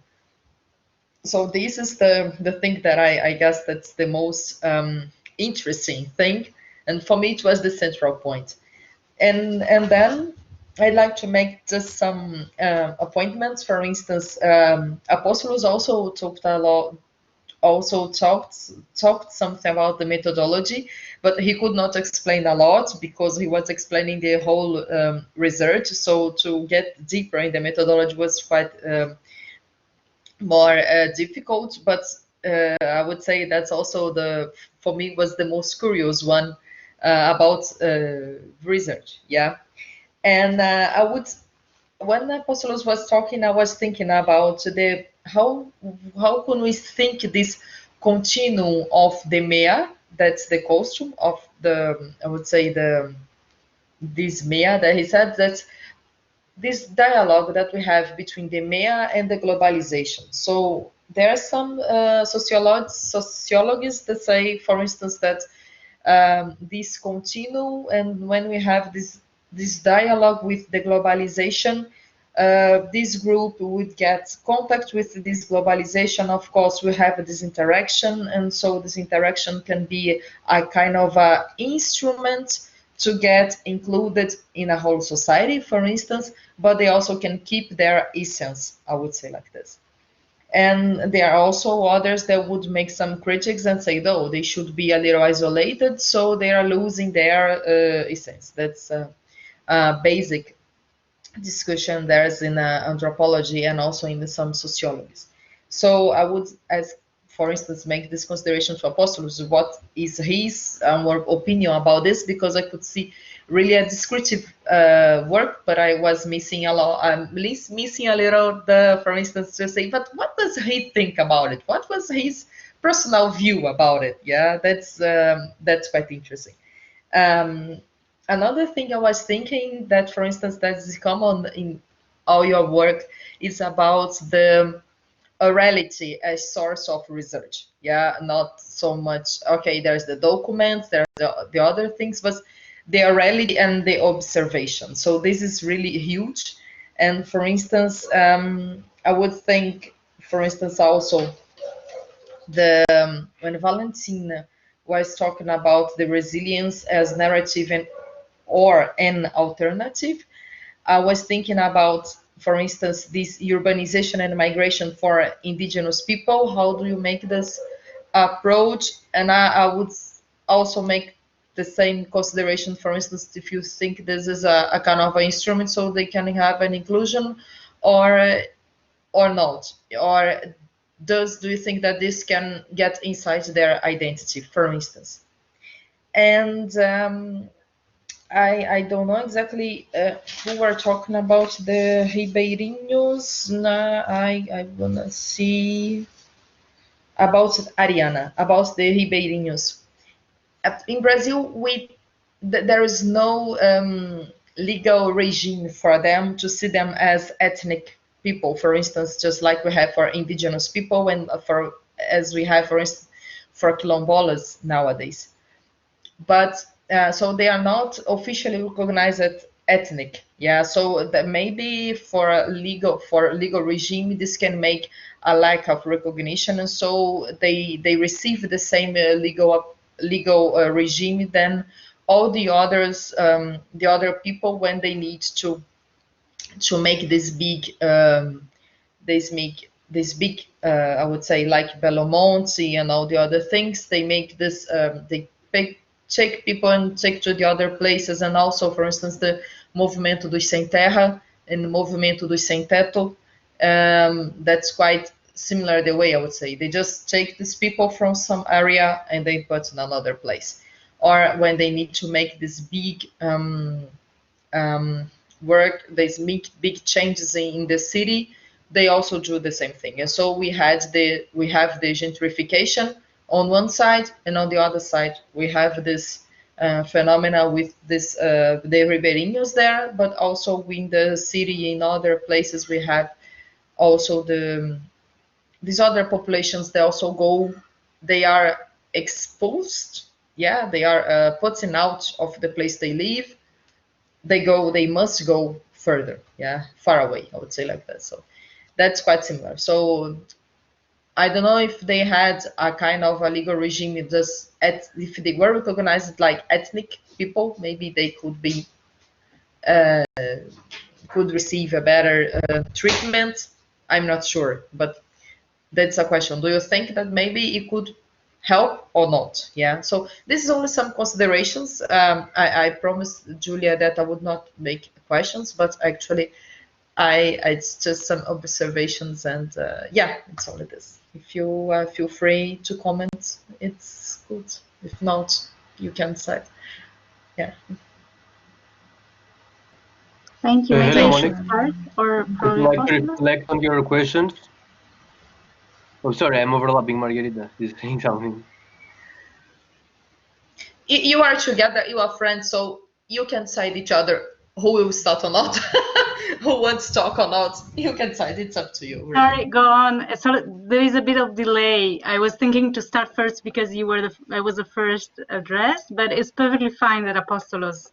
So this is the thing that I guess that's the most interesting thing, and for me it was the central point. And then I'd like to make just some appointments. For instance, Apostolos also talked a lot, also talked something about the methodology, but he could not explain a lot because he was explaining the whole research. So to get deeper in the methodology was quite more difficult. But I would say that's also for me was the most curious one about research. Yeah. And I would, when Apostolos was talking, I was thinking about the how can we think this continuum of the MEA, that's the costume of the, I would say, this MEA that he said that this dialogue that we have between the MEA and the globalization. So there are some sociologists that say, for instance, that this continue, and when we have this dialogue with the globalization, this group would get contact with this globalization. Of course, we have this interaction, and so this interaction can be a kind of a instrument to get included in a whole society, for instance, but they also can keep their essence, I would say like this. And there are also others that would make some critics and say, no, they should be a little isolated, so they are losing their essence. That's a basic discussion there's in anthropology and also in some sociologies. So I would, as for instance, make this consideration to Apostolos, what is his opinion about this, because I could see really a descriptive work, but I was missing a lot. I'm missing a little, for instance, to say, but what does he think about it? What was his personal view about it? Yeah, that's quite interesting. Another thing I was thinking that, for instance, that is common in all your work is about the orality as source of research. Yeah, not so much, okay, there's the documents, there's the other things, but the orality and the observation. So this is really huge. And for instance, I would think, for instance, also when Valentina was talking about the resilience as narrative or an alternative, I was thinking about, for instance, this urbanization and migration for indigenous people. How do you make this approach? And I would also make the same consideration, for instance, if you think this is a kind of an instrument so they can have an inclusion or not, or do you think that this can get inside their identity, for instance? And I don't know exactly who we're talking about, the Ribeirinhos. I wanna see about Ariana, about the Ribeirinhos. In Brazil, there is no legal regime for them to see them as ethnic people, for instance, just like we have for indigenous people, and as we have, for instance, for quilombolas nowadays. But so they are not officially recognized as ethnic. Yeah, so that maybe for legal regime, this can make a lack of recognition, and so they receive the same legal regime than all the others, the other people, when they need to make this big I would say, like Belo Monte and all the other things. They make this they take people and take to the other places. And also, for instance, the Movimento dos Sem Terra and the Movimento dos Sem Teto, that's quite similar the way, I would say. They just take these people from some area and they put in another place. Or when they need to make this big work, these big changes in the city, they also do the same thing. And so we have the gentrification on one side, and on the other side we have this phenomena with this the Ribeirinhos there, but also in the city, in other places, we have also these other populations. They also they are exposed. Yeah, they are putting out of the place they live. They must go further. Yeah, far away, I would say like that. So that's quite similar. So I don't know if they had a kind of a legal regime, if they were recognized like ethnic people, maybe they could be could receive a better treatment. I'm not sure, but that's a question. Do you think that maybe it could help or not? Yeah. So this is only some considerations. I promised Giulia that I would not make questions, but actually, it's just some observations, and yeah, it's only this. If you feel free to comment, it's good. If not, you can say, yeah. Thank you. Maybe I should start, or would you like to reflect on your questions? Oh, sorry, I'm overlapping. Margherita is saying something. You are together, you are friends, so you can cite each other who will start or not, who wants to talk or not. You can decide. It's up to you. Really. Sorry, go on. So there is a bit of delay. I was thinking to start first because I was the first addressed, but it's perfectly fine that Apostolos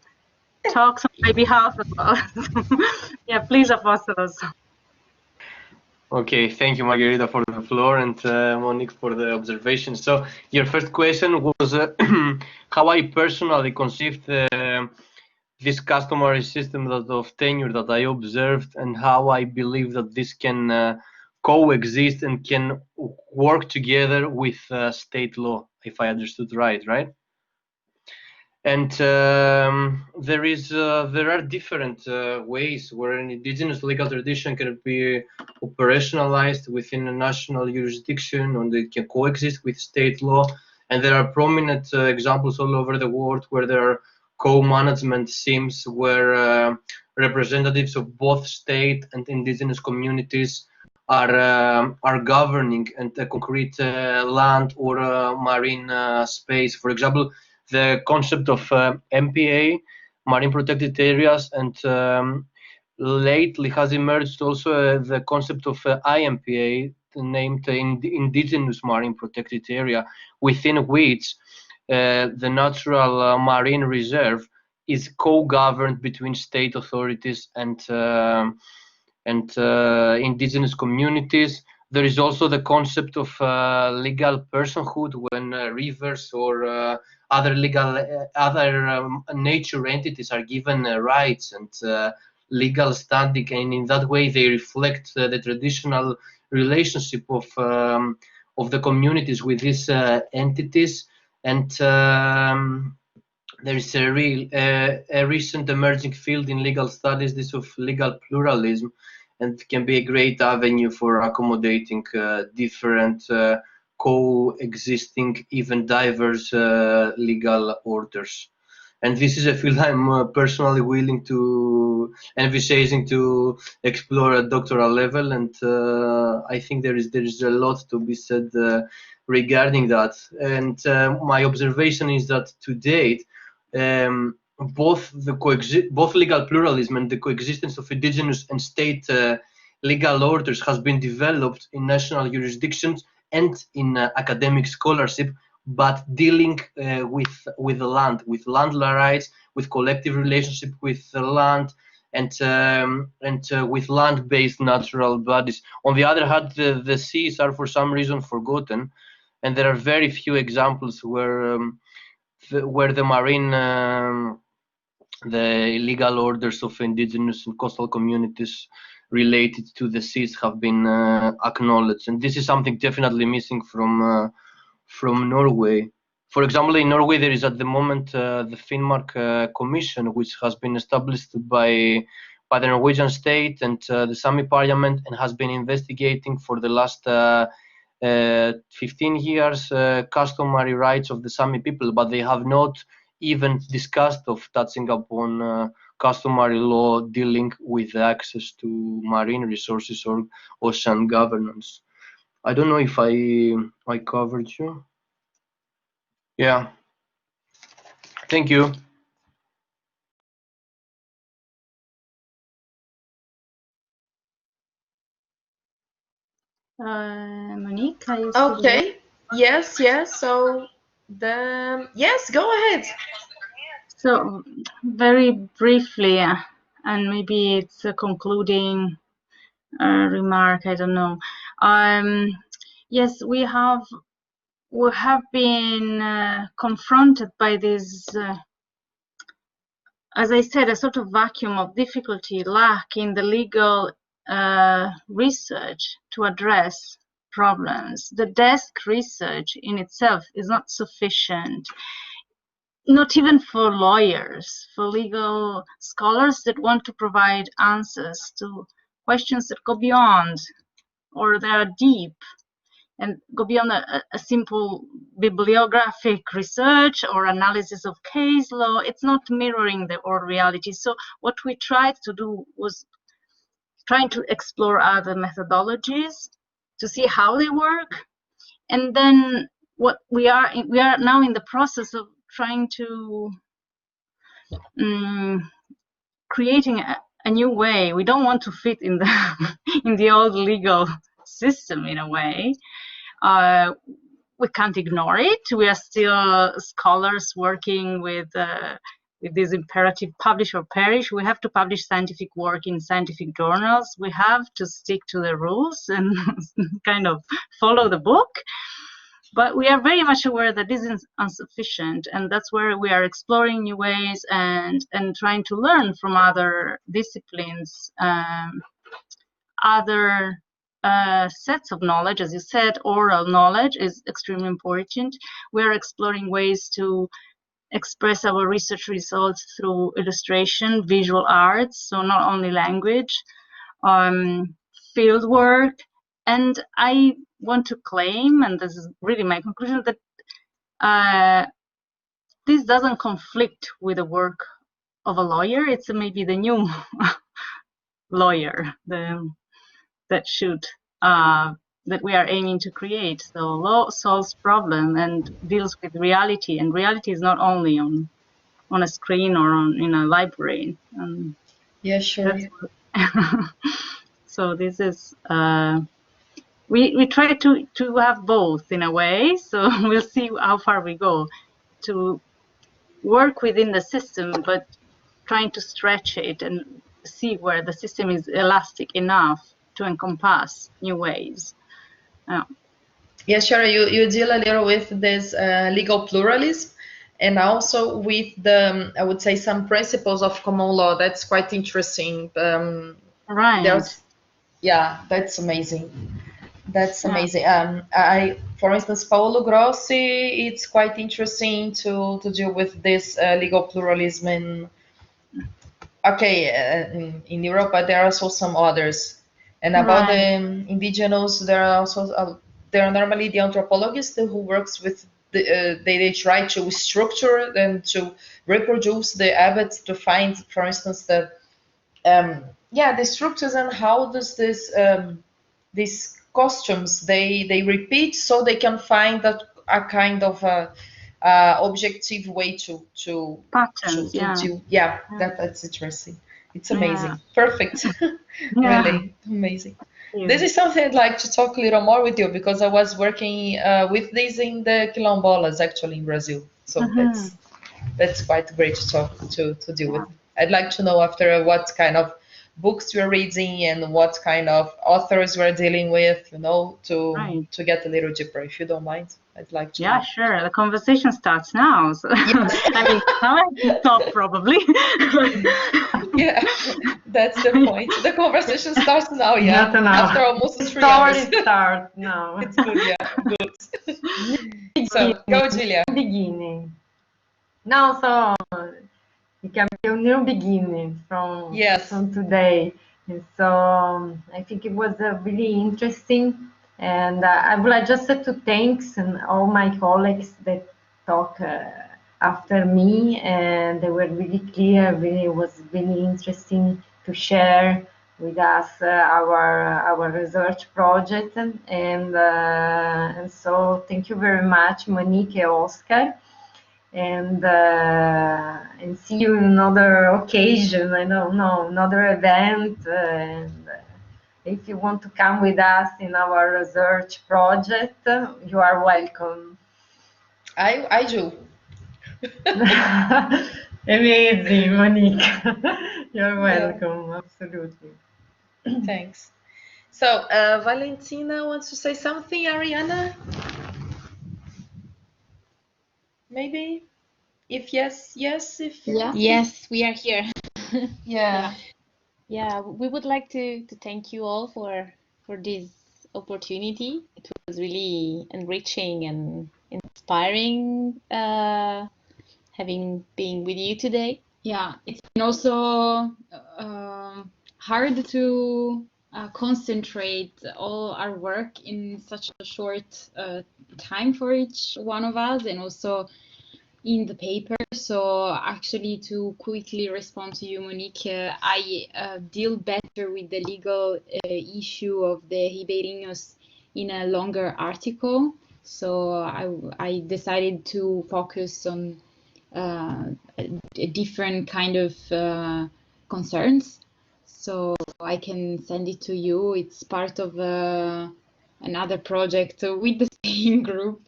talks on my behalf as well. Yeah, please, Apostolos. Okay, thank you, Margherita, for the floor, and Monique for the observation. So your first question was how I personally conceived this customary system of tenure that I observed, and how I believe that this can coexist and can work together with state law, if I understood right? And there are different ways where an indigenous legal tradition can be operationalized within a national jurisdiction, and it can coexist with state law. And there are prominent examples all over the world where there are co-management schemes where representatives of both state and indigenous communities are governing and a concrete land or marine space. For example, the concept of MPA, marine protected areas, and lately has emerged also the concept of IMPA, named Indigenous Marine Protected Area, within which the natural marine reserve is co-governed between state authorities and indigenous communities. There is also the concept of legal personhood when rivers or other nature entities are given rights and legal standing, and in that way they reflect the traditional relationship of the communities with these entities. And there is a recent emerging field in legal studies, this of legal pluralism, and it can be a great avenue for accommodating different coexisting, even diverse legal orders. And this is a field I'm personally willing to emphasizing to explore at doctoral level, and I think there is a lot to be said regarding that. And my observation is that to date, both legal pluralism and the coexistence of indigenous and state legal orders has been developed in national jurisdictions and in academic scholarship, but dealing with the land, with land rights, with collective relationship with the land, and with land-based natural bodies. On the other hand, the seas are for some reason forgotten, and there are very few examples where the marine, the legal orders of indigenous and coastal communities related to the seas have been acknowledged, and this is something definitely missing from Norway. For example, in Norway there is at the moment the Finnmark Commission, which has been established by the Norwegian state and the Sámi parliament, and has been investigating for the last 15 years customary rights of the Sámi people, but they have not even discussed of touching upon customary law dealing with access to marine resources or ocean governance. I don't know if I covered you. Yeah. Thank you. Monique, are you okay. Yes. So yes, go ahead. So very briefly, and maybe it's a concluding remark, I don't know. Yes, we have been confronted by this, as I said, a sort of vacuum of difficulty, lack in the legal research to address problems. The desk research in itself is not sufficient, not even for lawyers, for legal scholars that want to provide answers to questions that go beyond, or they are deep and go beyond a simple bibliographic research or analysis of case law. It's not mirroring the old reality. So what we tried to do was trying to explore other methodologies to see how they work, and then what we are now in the process of trying to creating a new way. We don't want to fit in the in the old legal system in a way. We can't ignore it. We are still scholars working with this imperative, publish or perish. We have to publish scientific work in scientific journals. We have to stick to the rules and kind of follow the book. But we are very much aware that this is insufficient, and that's where we are exploring new ways and trying to learn from other disciplines, other sets of knowledge. As you said, oral knowledge is extremely important. We are exploring ways to express our research results through illustration, visual arts, so not only language, field work. And I want to claim, and this is really my conclusion, that this doesn't conflict with the work of a lawyer. It's maybe the new lawyer that we are aiming to create. So law solves problem and deals with reality, and reality is not only on a screen or in a library. Yeah, sure. So this is we try to have both in a way. So we'll see how far we go to work within the system, but trying to stretch it and see where the system is elastic enough to encompass new ways. Yeah, sure. You deal a little with this legal pluralism, and also with the, I would say, some principles of common law. That's quite interesting. Right. Yeah, that's amazing. That's amazing. For instance, Paolo Grossi, it's quite interesting to deal with this legal pluralism. In Europe, but there are also some others. And about the indigenous, there are also there are normally the anthropologists who works with they try to structure and to reproduce the habits to find, for instance, the structures and how does this these costumes they repeat, so they can find a kind of objective way to patterns. That's interesting. It's amazing. Perfect. Really amazing. This is something I'd like to talk a little more with you, because I was working with this in the quilombolas actually in Brazil. So that's quite great to talk to deal with. I'd like to know after what kind of books you're reading and what kind of authors we're dealing with, to get a little deeper, if you don't mind. I'd like to. Yeah, sure. The conversation starts now. So. Yes. I mean, now I can stop probably. Yeah, that's the point. The conversation starts now. Yeah, Not now. After almost 3 hours. Story starts now. It's good. Yeah, good. So go, Giulia. Beginning. No, so it can be a new beginning from today. And so I think it was really interesting. And I would like just to thank all my colleagues that talk after me, and they were really clear. It was really interesting to share with us our research project, and so thank you very much, Monique and Oscar, and see you in another occasion. I don't know, another event. And if you want to come with us in our research project, you are welcome. I do. Amazing, Monique. You're welcome, absolutely. Thanks. So, Valentina wants to say something, Ariana? Maybe? If yes, if Yes, we are here. Yeah, we would like to thank you all for this opportunity. It was really enriching and inspiring having been with you today. Yeah, it's been also hard to concentrate all our work in such a short time for each one of us, and also in the paper. So actually, to quickly respond to you, Monique, I deal better with the legal issue of the ribeirinhos in a longer article. So I decided to focus on a different kind of concerns. So I can send it to you. It's part of another project with the same group.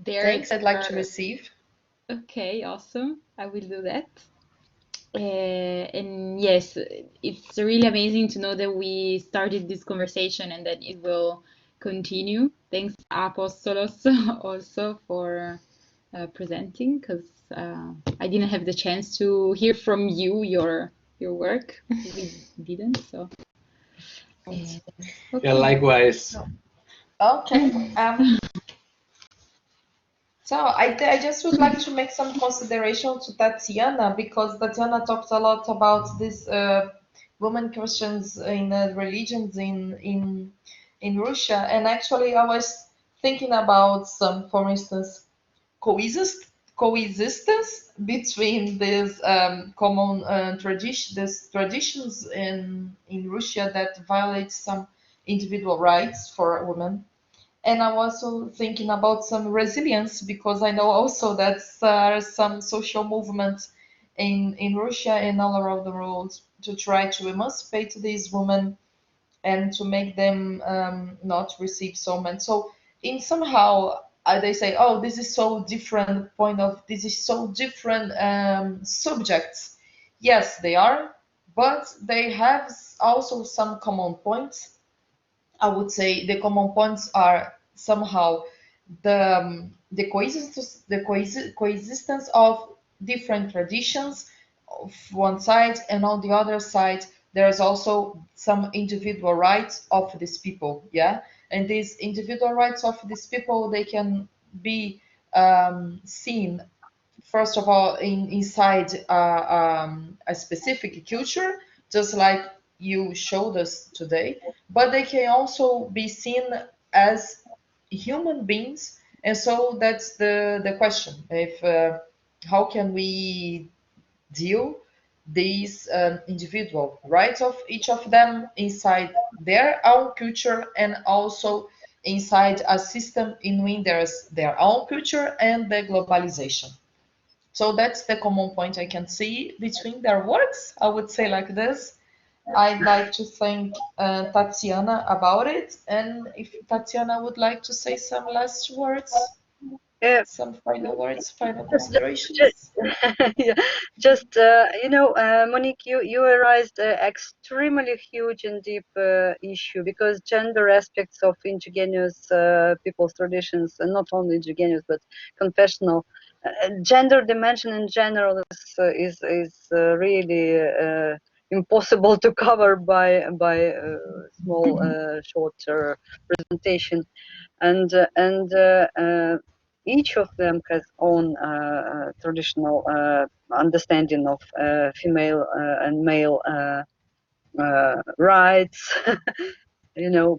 Thanks, I'd like to receive. Okay, awesome. I will do that. And yes, it's really amazing to know that we started this conversation and that it will continue. Thanks, Apostolos, also for presenting, because I didn't have the chance to hear from you your work. We didn't, so. Okay. Yeah, likewise. Okay. So I just would like to make some consideration to Tatiana, because Tatiana talked a lot about this women questions in religions in Russia, and actually I was thinking about some, for instance, coexistence between these common traditions in Russia that violate some individual rights for women. And I'm also thinking about some resilience, because I know also that there are some social movements in Russia and all around the world to try to emancipate these women and to make them not receive so much. So in somehow they say, oh, this is so different this is so different subjects. Yes, they are, but they have also some common points. I would say the common points are somehow the coexistence of different traditions of one side, and on the other side there's also some individual rights of these people. Yeah, and these individual rights of these people, they can be seen first of all inside a specific culture, just like you showed us today, but they can also be seen as human beings. And so that's the question, if how can we deal these individual rights of each of them inside their own culture, and also inside a system in which there's their own culture and the globalization. So that's the common point I can see between their works. I would say like this. I'd like to thank Tatiana about it, and if Tatiana would like to say some last words, some final words, final considerations. Yeah, just Monique, you raised an extremely huge and deep issue, because gender aspects of indigenous people's traditions, and not only indigenous but confessional, gender dimension in general is really impossible to cover by small short presentation, and each of them has own traditional understanding of female and male rights,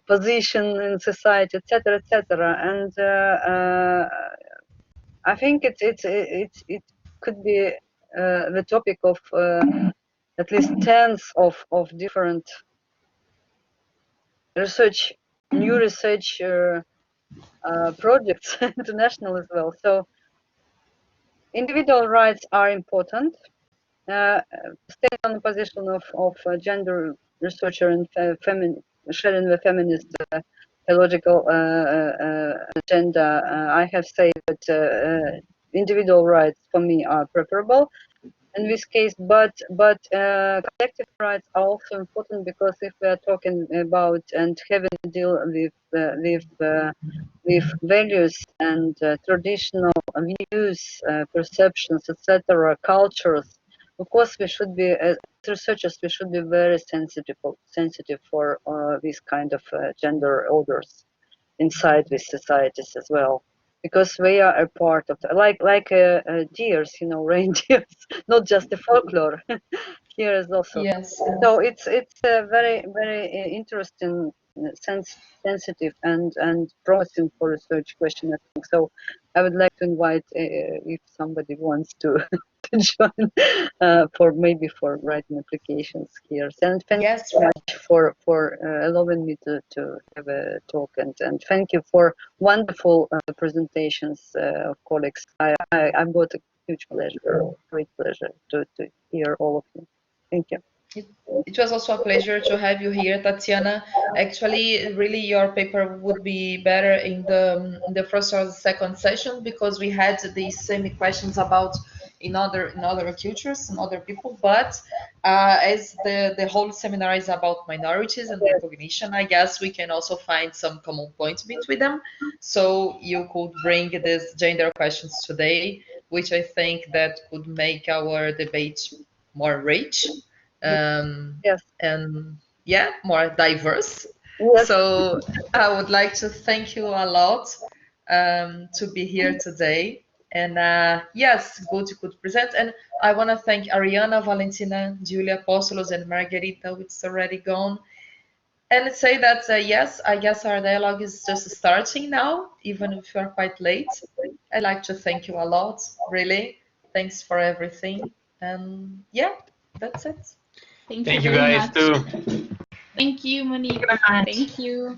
position in society, etc., etc. And I think it could be the topic of at least tens of different research, new research projects, international as well. So individual rights are important. Stay on the position of gender researcher and sharing the feminist theological agenda, I have said that individual rights for me are preferable in this case, but collective rights are also important, because if we are talking about and having to deal with values and traditional views, perceptions, etc., cultures, of course we should be, as researchers, we should be very sensitive for these kind of gender orders inside these societies as well, because we are a part of the, like deers, reindeers, not just the folklore. Here is also. Yes. So it's a very interesting, sensitive and promising for research question, I think. So I would like to invite if somebody wants to join for writing applications here. And thank you so much for allowing me to have a talk, and thank you for wonderful presentations of colleagues. I've got huge pleasure, great pleasure to hear all of you. Thank you. It was also a pleasure to have you here, Tatiana. Actually, really, your paper would be better in the first or the second session, because we had these same questions about in other cultures and other people. But as the whole seminar is about minorities and recognition, I guess we can also find some common points between them. So you could bring these gender questions today, which I think that could make our debate more rich. Yes. And yeah, more diverse. Yes. So I would like to thank you a lot to be here today. And yes, good you could present. And I want to thank Ariana, Valentina, Giulia, Apostolos, and Margherita, which is already gone. And say that yes, I guess our dialogue is just starting now, even if you are quite late. I'd like to thank you a lot, really. Thanks for everything. And yeah, that's it. Thank Thank you you very guys much. too. Thank you, Monique. Thank you very much. Thank you.